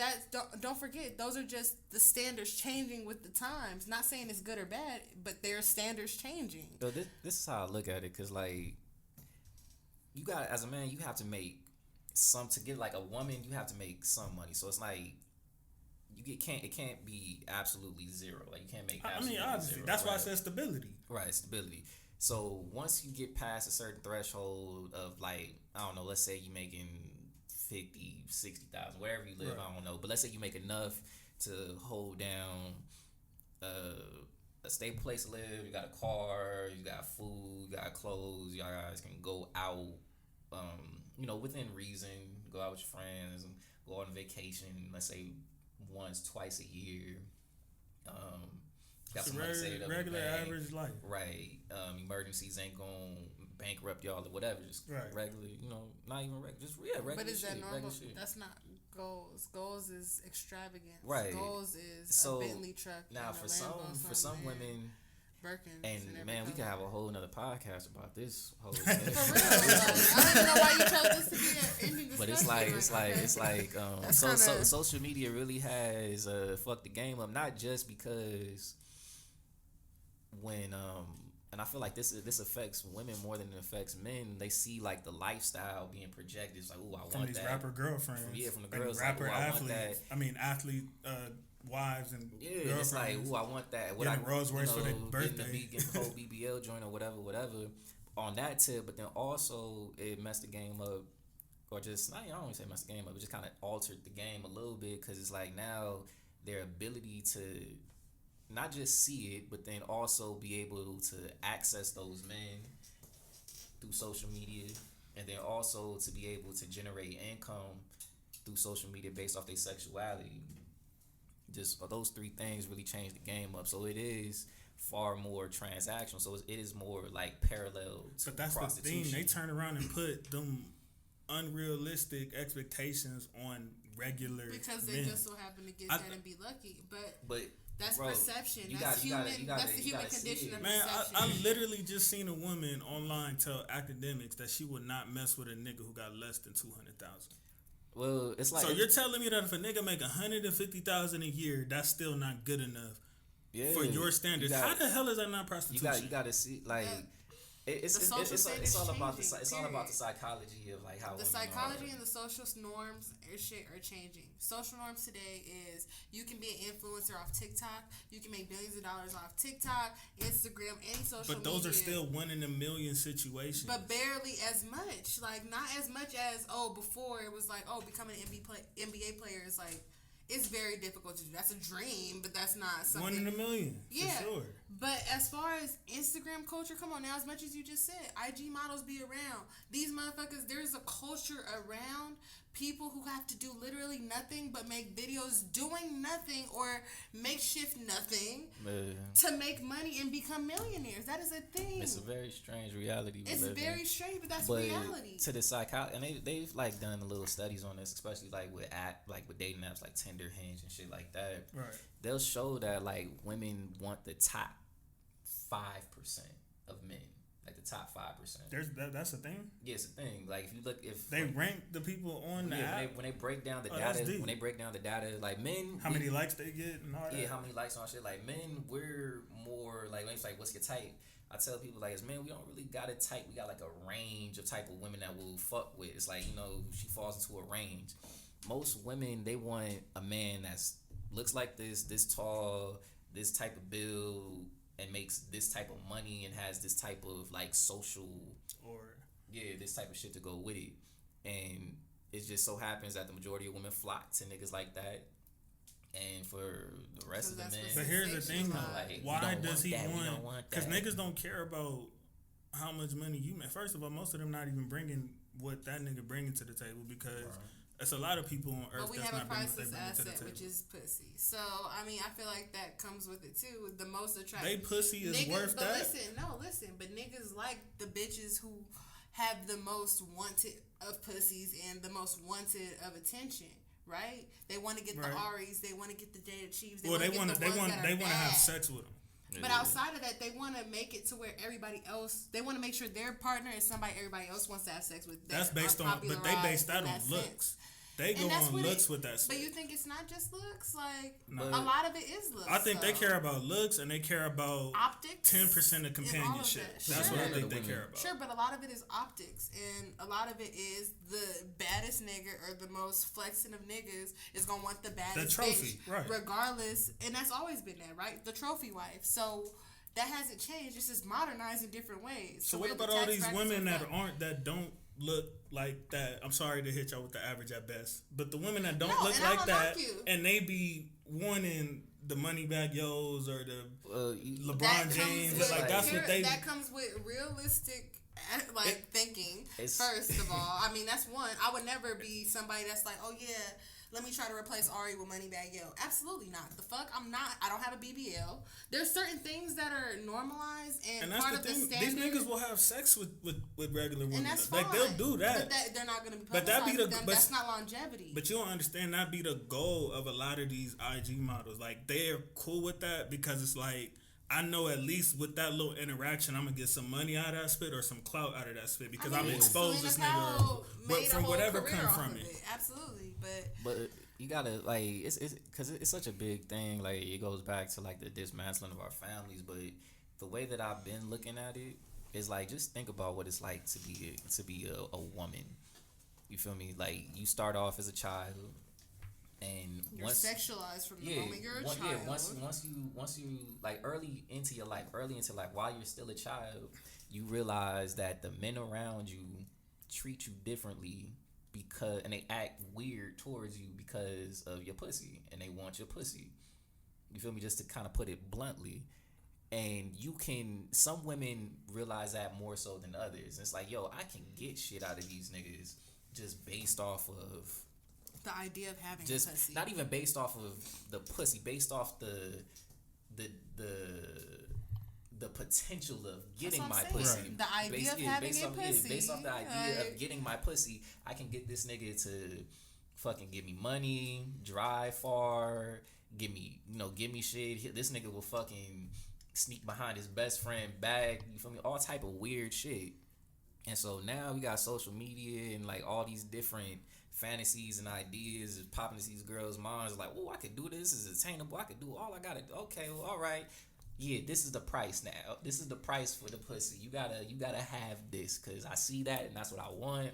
don't forget, those are just the standards changing with the times. Not saying it's good or bad, but their standards changing. So this is how I look at it, because like, you got, as a man, you have to make some, to get like a woman, you have to make some money. So it's like, it can't be absolutely zero. Like, you can't make absolutely obviously zero. That's why I said stability. Right, stability. So once you get past a certain threshold of, like, I don't know, let's say you're making 50, 60,000, wherever you live, I don't know, but let's say you make enough to hold down a stable place to live. You got a car, you got food, you got clothes. You guys can go out, within reason. Go out with your friends and go on vacation. Let's say once, twice a year. Got some money saved up in the regular bank. average life. Right. Emergencies ain't gonna bankrupt y'all or whatever. Just regular, not even regular. Just regular. But is that normal? That's not goals. Goals is extravagant. Right. Goals is a Bentley truck. Now for some women. Birkins and man, we could have a whole nother podcast about this whole thing. For real, I don't even know why you chose this to be an ending discussion. But it's like social media really has fucked the game up. Not just because when and I feel like this affects women more than it affects men. They see like the lifestyle being projected. It's like, oh, I want that. From these rapper girlfriends. From the girls. Rapper like, athletes. I mean, athlete wives and girlfriends. And it's like, ooh, I want that. What I Rolls Royce for their birthday. Getting the whole BBL joint or whatever. On that tip, but then also it messed the game up, or just I don't want to say messed the game up, it just kind of altered the game a little bit, because it's like now their ability to not just see it, but then also be able to access those men through social media, and then also to be able to generate income through social media based off their sexuality. Just those three things really change the game up. So it is far more transactional. So it is more like parallel to But that's prostitution. the thing. They turn around and put them unrealistic expectations on regular because they men. just so happen to get that and be lucky. But that's bro, perception. That's human. That's the human condition of perception. I literally just seen a woman online tell academics that she would not mess with a nigga who got less than 200,000. Well, it's like, so you're telling me that if a nigga make 150,000 a year, that's still not good enough for your standards? How the hell is that not prostitution? You got to see like. It's all about the psychology of like how the psychology and the social norms are changing. Social norms today is you can be an influencer off TikTok, you can make billions of dollars off TikTok, Instagram, any social media. But those are still 1 in a million situations. But barely as much. Like not as much as before it was like becoming an NBA player is like. It's very difficult to do. That's a dream, but that's not something. 1 in a million. Yeah. For sure. But as far as Instagram culture, come on now, as much as you just said, IG models be around. These motherfuckers, there's a culture around people who have to do literally nothing but make videos doing nothing or makeshift nothing to make money and become millionaires. That is a thing. It's a very strange reality. It's very strange, but that's reality. To the psychology, and they've like done a little studies on this, especially like with dating apps like Tinder, Hinge, and shit like that. Right. They'll show that like women want the top 5% of men. Like the top 5%. That's a thing. Yeah, it's a thing. Like if they rank the people on the app. When they break down the data, like men, how many likes they get and all that. Yeah, how many likes on shit. Like men, we're more like when it's like, what's your type? I tell people like, as men, we don't really got a type. We got like a range of type of women that we'll fuck with. It's like, she falls into a range. Most women, they want a man that's looks like this tall, this type of build, and makes this type of money and has this type of like social this type of shit to go with it. And it just so happens that the majority of women flock to niggas like that. And for the rest of the men, but here's the thing though, like, why does he want? Because niggas don't care about how much money you make. First of all, most of them not even bringing what that nigga bringing to the table, because it's a lot of people on earth that's not bringing what they bring to the table. Which is pussy. So I mean, I feel like that comes with it too. The most attractive. They pussy is niggas, worth but that. Listen. But niggas like the bitches who have the most wanted of pussies and the most wanted of attention. Right? They want to get the Aries. They want to get the Jada Chiefs. They want to have sex with them. But outside of that, they want to make it to where everybody else, they want to make sure their partner is somebody everybody else wants to have sex with. That's based on, but they base that on looks. They go on looks with that. But you think it's not just looks? Like, no. a lot of it is looks. I think they care about looks and they care about optics. 10% of companionship. That's what I think they care about. Sure, but a lot of it is optics, and a lot of it is the baddest nigga or the most flexing of niggas is gonna want the baddest trophy, bitch, right? Regardless, and that's always been that, right? The trophy wife. So that hasn't changed. It's just modernized in different ways. So what about all these women that don't look like that? I'm sorry to hit y'all with the average at best, but the women that don't look like that, and they be wanting the money bag yos or the LeBron James, like that's what they. That comes with realistic thinking. First of all, I mean that's one. I would never be somebody that's like, oh yeah, let me try to replace Ari with Moneybag Yo. Absolutely not. The fuck? I'm not. I don't have a BBL. There's certain things that are normalized and that's part the of thing. the standard. These niggas will have sex with regular women. And that's fine. Like they'll do that. But they're not going to be but that be the, them. but, That's not longevity. But you don't understand that be the goal of a lot of these IG models. Like they're cool with that because it's like, I know at least with that little interaction, I'm gonna get some money out of that spit or some clout out of that spit because I'm exposed this nigga from whatever come from it. Absolutely, but you gotta like it's because it's such a big thing. Like it goes back to like the dismantling of our families. But the way that I've been looking at it is like just think about what it's like to be a woman. You feel me? Like you start off as a child. And you're sexualized from the moment you're a child. Yeah, once you like early into life, while you're still a child, you realize that the men around you treat you differently and they act weird towards you because of your pussy and they want your pussy. You feel me? Just to kind of put it bluntly. And some women realize that more so than others. It's like, yo, I can get shit out of these niggas just based off of the idea of having just pussy. Not even based off of the pussy, based off the potential of getting my pussy. Right. The idea of having a pussy. Based off the idea of getting my pussy, I can get this nigga to fucking give me money, drive far, give me shit. This nigga will fucking sneak behind his best friend back. You feel me? All type of weird shit. And so now we got social media and like all these different fantasies and ideas is popping into these girls' minds like, oh, I could do this. This is attainable. I could do all I gotta do. Okay, well, all right. Yeah, this is the price now. This is the price for the pussy. You gotta have this because I see that and that's what I want.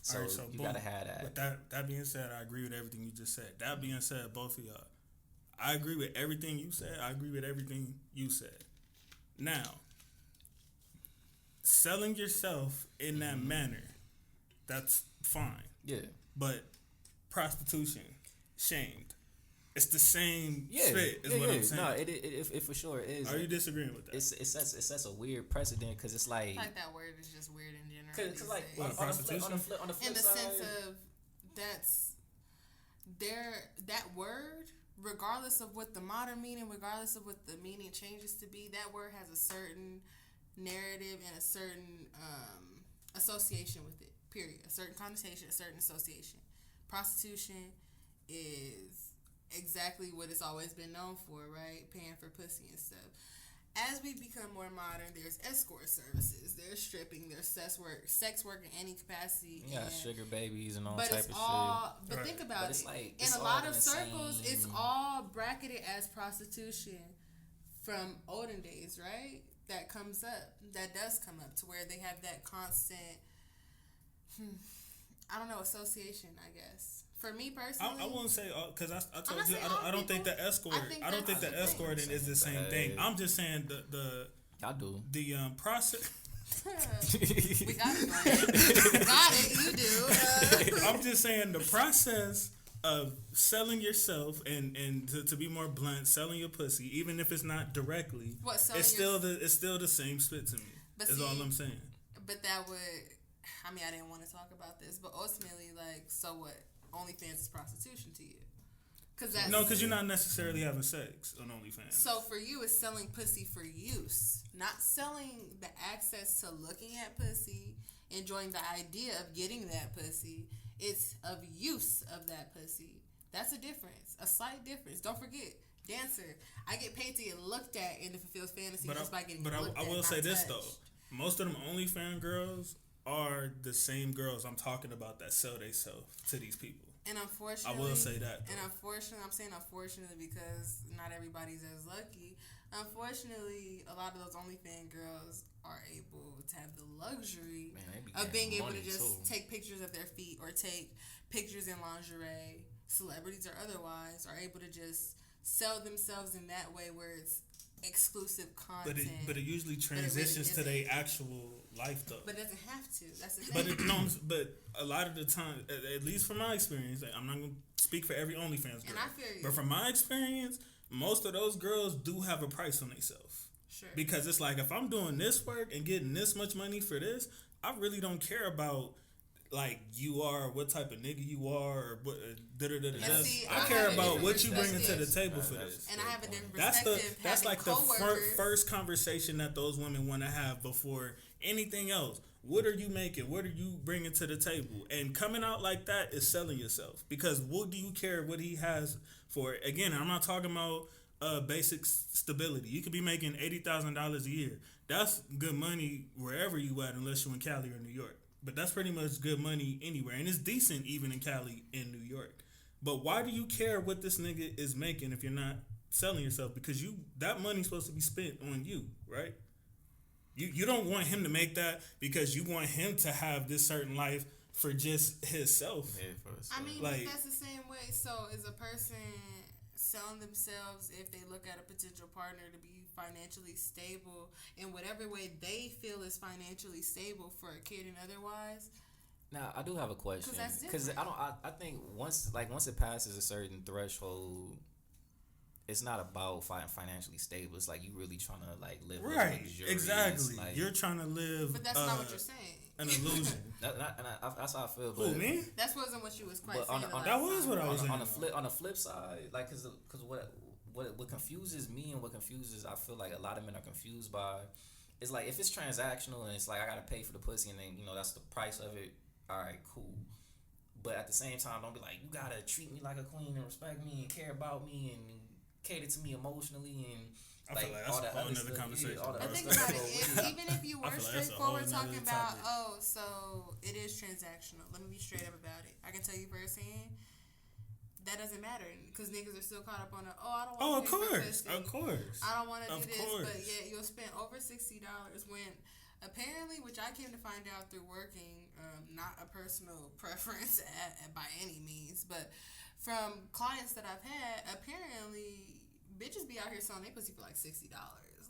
So, right, so you gotta have that. With that being said, I agree with everything you just said. That being said, both of y'all, I agree with everything you said. I agree with everything you said. Now, selling yourself in that manner, that's fine. Yeah. But prostitution, shamed. It's the same spit, is what I'm saying. No, it for sure is. Are you disagreeing with that? It sets a weird precedent because it's like. I like that word is just weird in general. Because like prostitution? On the flip in the side, sense of that word, regardless of what the modern meaning, regardless of what the meaning changes to be, that word has a certain narrative and a certain association with it. Period. A certain connotation, a certain association. Prostitution is exactly what it's always been known for, right? Paying for pussy and stuff. As we become more modern, there's escort services, there's stripping, there's sex work in any capacity. Yeah, sugar babies and all type of shit. But think about it. Like, in a lot of circles, it's all bracketed as prostitution from olden days, right? That comes up. That does come up to where they have that constant, I don't know, association, I guess. For me personally, I won't say because I told you I don't think the escort. I don't think the escorting is the same thing. I'm just saying y'all do the process. We got it. Got it. You do. I'm just saying the process of selling yourself and to be more blunt, selling your pussy, even if it's not directly, it's still the same spit to me. Is all I'm saying. But that would. I mean, I didn't want to talk about this, but ultimately, like, so what? OnlyFans is prostitution to you. Because you're not necessarily having sex on OnlyFans. So for you, it's selling pussy for use, not selling the access to looking at pussy, enjoying the idea of getting that pussy. It's of use of that pussy. That's a difference, a slight difference. Don't forget, dancer. I get paid to get looked at and it fulfills fantasy But just by getting but looked at. I will not say this touched. though, most of them OnlyFans girls are the same girls I'm talking about that sell themselves to these people. And unfortunately, I will say that. And unfortunately, I'm saying unfortunately because not everybody's as lucky. Unfortunately, a lot of those OnlyFans girls are able to have the luxury of being able to just take pictures of their feet or take pictures in lingerie. Celebrities or otherwise are able to just sell themselves in that way where it's exclusive content. But it usually transitions to their actual life though. But it doesn't have to. That's the thing. But a lot of the time, at least from my experience, I'm not gonna speak for every OnlyFans girl. And I feel you. But from my experience, most of those girls do have a price on themselves. Sure. Because it's like if I'm doing this work and getting this much money for this, I really don't care about like you are, what type of nigga you are, or what. I care about what you bringing to the table for this. And I have a different perspective. That's like the first conversation that those women want to have before anything else. What are you making? What are you bringing to the table? And coming out like that is selling yourself. Because what do you care what he has for? Again, I'm not talking about basic stability. You could be making $80,000 a year. That's good money wherever you at, unless you're in Cali or New York. But that's pretty much good money anywhere. And it's decent even in Cali and New York. But why do you care what this nigga is making if you're not selling yourself? Because that money's supposed to be spent on you, right? You don't want him to make that because you want him to have this certain life for just himself. Yeah, for himself. I mean, but that's the same way. So is a person selling themselves if they look at a potential partner to be financially stable in whatever way they feel is financially stable for a kid and otherwise? Now I do have a question because I think once it passes a certain threshold, it's not about financially stable. It's like you really trying to like live right. luxurious. Exactly. Like, you're trying to live. But that's not what you're saying. An illusion. That's how I feel. Who, me? That wasn't what you was quite saying. That was what I was saying. On the flip side, like, cause what confuses me and what confuses I feel like a lot of men are confused by is like if it's transactional and it's like I gotta pay for the pussy and then that's the price of it. All right, cool. But at the same time, don't be like you gotta treat me like a queen and respect me and care about me and cater to me emotionally and. I feel like that's a whole nother conversation. I think about it. Even if you were straightforward talking about, so it is transactional. Let me be straight up about it. I can tell you firsthand, that doesn't matter because niggas are still caught up on I don't want to pay for this thing. Of course. I don't want to do this, but yet you'll spend over $60 when apparently, which I came to find out through working, not a personal preference by any means, but from clients that I've had, apparently bitches be out here selling their pussy for like $60.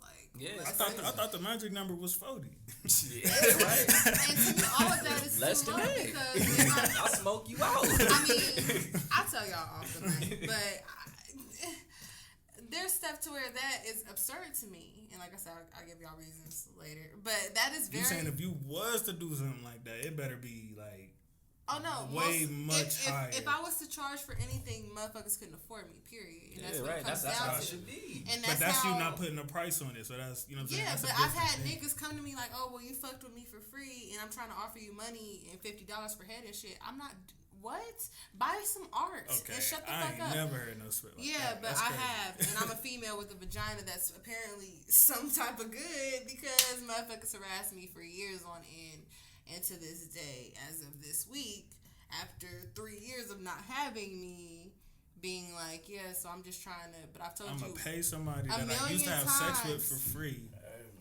Like, yeah, I thought the magic number was 40. Yeah, right. And to me, all of that is less too than low that. because I'll smoke you out. I mean, I'll tell y'all off the mic, but there's stuff to where that is absurd to me. And like I said, I'll give y'all reasons later. But that is very. You saying if you was to do something like that, it better be like. Oh no! Much higher. If I was to charge for anything, motherfuckers couldn't afford me. Period. And that's what it comes that's down how to. it should be. And that's you not putting a price on it. So that's what I'm saying. Yeah, but I've had niggas come to me like, "Oh, well, you fucked with me for free, and I'm trying to offer you money and $50 per head and shit." I'm not. What? Buy some art and shut the fuck up. I ain't never heard no spit like that. But that's I crazy. have, and I'm a female with a vagina that's apparently some type of good because motherfuckers harassed me for years on end, and to this day, as of this week. After 3 years of not having me, being like, yeah, so I'm just trying to, but I've told you. I'm going to pay somebody that I used to have sex with for free.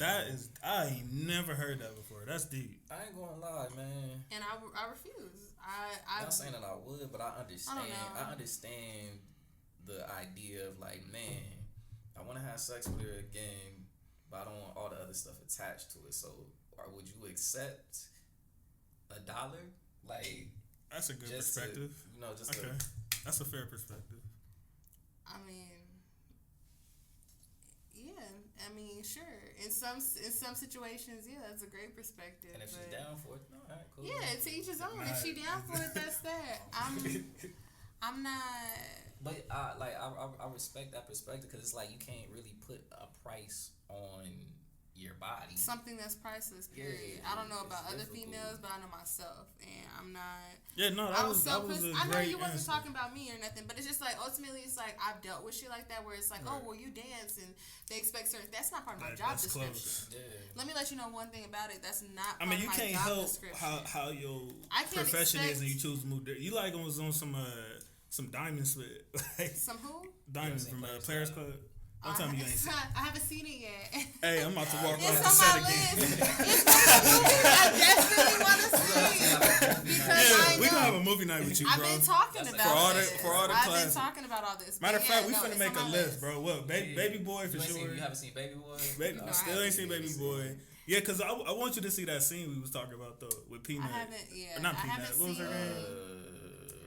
I ain't never heard that before. That's deep. I ain't gonna lie, man. And I refuse. I'm not saying that I would, but I understand. I understand the idea of like, man, I want to have sex with her again, but I don't want all the other stuff attached to it. So, would you accept $1? Like. That's a good perspective. That's a fair perspective. I mean, yeah. I mean, sure. In some situations, yeah, that's a great perspective. And if she's down for it, no, all right, cool. Yeah, to each his own. If she down for it, that's that. I'm not. But I respect that perspective because it's like you can't really put a price on your body. Something that's priceless, period. Yeah, I don't know about other difficult. females, but I know myself, and I'm not. Yeah, no, that was a I know great you wasn't answer. talking about me or nothing, but it's just like ultimately, it's like I've dealt with shit like that where it's like, Right. oh, well, you dance and they expect certain. That's not part of my That- job that's description. close. Yeah. Let me let you know one thing about it. That's not. I mean, you part of my can't job help description. how your I can't profession is, and you expect- choose to move there. You like was on some diamond split, like Some who? diamond seen from Players Players Club? Club. Don't tell me you ain't seen. I haven't seen it yet. Hey, I'm about to walk off It's the on set my again. list. It's one of the movies I desperately want to see because Yeah, I we gonna know. have a movie night with you, I've bro. been talking That's about for all the- this. for all the I've been classics. talking about all this. Matter of But fact, yeah, we no, finna it's make on a my list, bro. What, Baby Boy for sure. You haven't seen Baby Boy? Baby, No, I still haven't ain't seen Baby seen Boy. it. Yeah, cause I want you to see that scene we was talking about though with I Peanut. haven't. Yeah, Or not I Peanut. haven't What was her seen. name?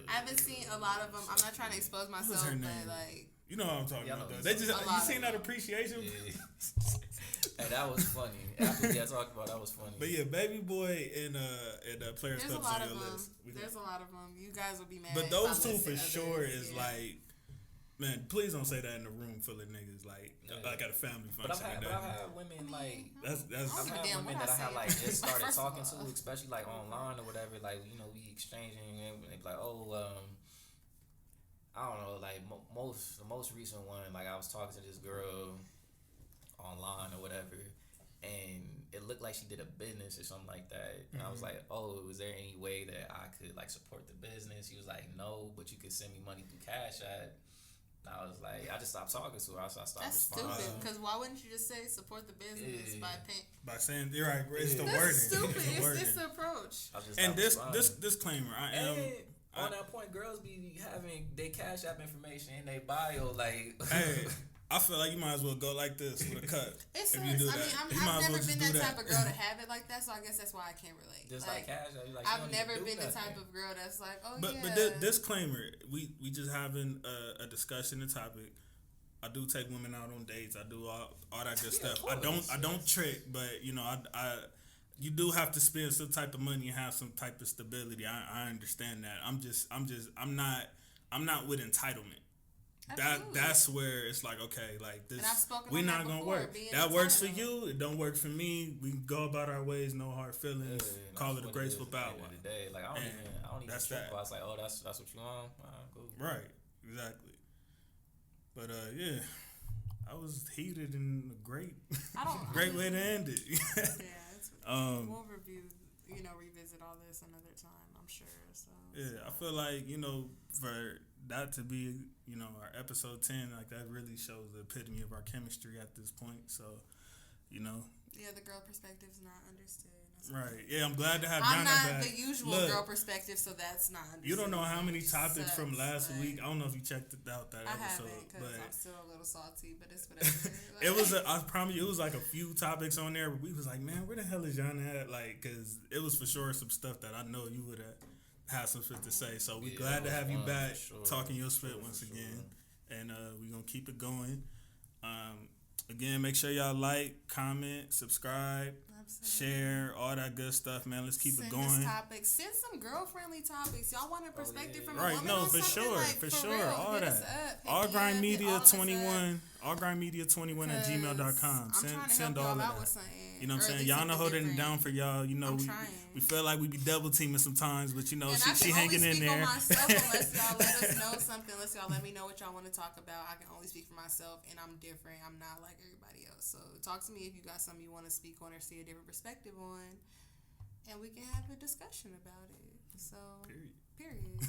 I haven't seen a lot of them. I'm not trying to expose myself, her but name? like, You know what I'm talking Yeah, I about know though. what They you're just talking about. you seen that A lot of appreciation. Yeah. Hey, that was funny. After we talked about that was funny. But yeah, Baby Boy and Players there's a Club's lot on of your them. list. There's a lot of them. You guys will be mad. But if those I two for list sure others. is Yeah. like, man, please don't say that in a room full of niggas like Yeah. like at a family But I've function. had, or but I've nothing. had women like. That's I don't I've give a had damn women what that I I had say. like just started First of talking all. to, especially like online or whatever. Like we exchanging and they be like, oh, I don't know, like the most recent one. Like I was talking to this girl online or whatever, and it looked like she did a business or something like that. And I was like, oh, was there any way that I could like support the business? She was like, no, but you could send me money through Cash App. And I was like, I just stopped talking to her. So I stopped That's responding. stupid. Because why wouldn't you just say support the business Yeah. by paying? By saying you're right, it's the Yeah. wording. That's stupid. It's the wording. It's the approach. I just And stopped this responding. disclaimer, I am. And on that point, girls be having their Cash App information in their bio, like. Hey, I feel like you might as well go like this with a cut. It if sucks. you do I that, mean, you might I've as well never just been do that that. type of girl to have it like that, so I guess that's why I can't relate. Just like, like Cash App, you're like, she I've don't need never to do been the nothing. type of girl that's like, oh But yeah. disclaimer, we just having a discussion, a topic. I do take women out on dates. I do all that good Yeah, stuff. of course, I don't trick, but you know, I you do have to spend some type of money and have some type of stability. I understand that. I'm not with entitlement. Absolutely. That's where it's like, okay, like this, And I've spoken we're on not that gonna before, work. being That works for entitled. you. It don't work for me. We can go about our ways, no hard feelings. Yeah, Call that's it a what graceful is bow at the wow. end of the day. Like I don't And even that's trip. that. I was like, oh, that's what you want. Cool. Right, exactly. But yeah, I was heated and a great, I don't. great way to end it. Yeah, it's, Um, we'll revisit all this another time. I'm sure. So Yeah, I feel like, you know, for that to be, you know, our episode 10, like that really shows the epitome of our chemistry at this point. So, you know, yeah, the girl perspective's not understood. That's right. Yeah, I'm glad to have I'm Yana not back. the usual Look, girl perspective, so that's not understood. you don't know how many Which topics from sucks, last like, week. I don't know if you checked out that I episode, haven't because I'm but still a little salty, but it's whatever. it was, I promise you, it was like a few topics on there where we was like, man, where the hell is Yana at? Like, because it was for sure some stuff that I know you would have had some shit to say. So we Yeah, glad to that have was you fun, back, for sure. talking your spit For once sure. again. And we're going to keep it going. Again, make sure y'all like, comment, subscribe, Absolutely. share, all that good stuff, man. Let's keep Send it us going. topics. Send some girl-friendly topics. Y'all want a perspective yeah. from Right, a woman no, on for something? sure, Like, for for sure, real, all hit that. us up, hit All me grind up, hit media all of us up. 21, all grind media 21 at 'Cause gmail.com. I'm Send trying to send help all y'all of out with that. something. You know what or I'm at saying? least Y'all know something holding it different. down for y'all. You know, I'm we trying. feel like we be double teaming sometimes, but you know, And I she can only hanging in speak there. on myself unless y'all let us know something. Unless y'all let me know what y'all want to talk about. I can only speak for myself, and I'm different. I'm not like everybody else. So talk to me if you got something you want to speak on or see a different perspective on, and we can have a discussion about it. So period.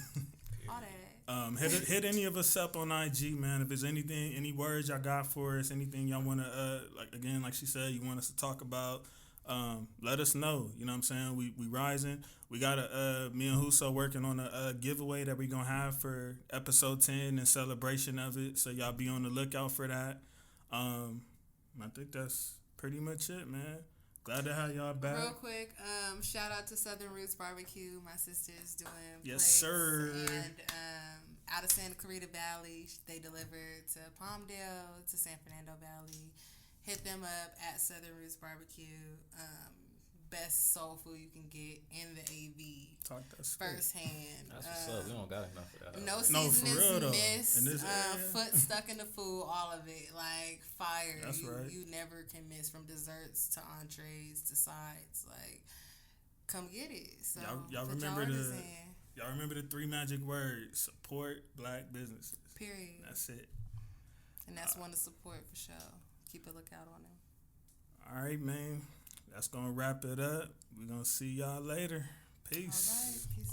All that. Hit any of us up on IG, man. If there's anything, any words y'all got for us, anything y'all want to, like she said, you want us to talk about, let us know. You know what I'm saying? We rising. We got me and Huso working on a giveaway that we gonna have for episode 10 in celebration of it. So y'all be on the lookout for that. I think that's pretty much it, man. Glad to have y'all back. Real quick, shout out to Southern Roots Barbecue. My sister is doing Yes, plates. sir. And out of Santa Clarita Valley, they deliver to Palmdale, to San Fernando Valley. Hit them up at Southern Roots Barbecue. best soul food you can get in the AV. Talk that shit. Firsthand. That's what's up. We don't got enough of that. No No, for seasonings real, though. missed. In this area. Foot stuck in the food, all of it. Like fire. That's right. You never can miss, from desserts to entrees to sides. Like, come get it. So Y'all put remember your the orders in. y'all remember the 3 magic words: support Black businesses. Period. That's it. And that's one to support for sure. Keep a lookout on them. All right, man. That's gonna wrap it up. We're gonna see y'all later. Peace. All right. Peace.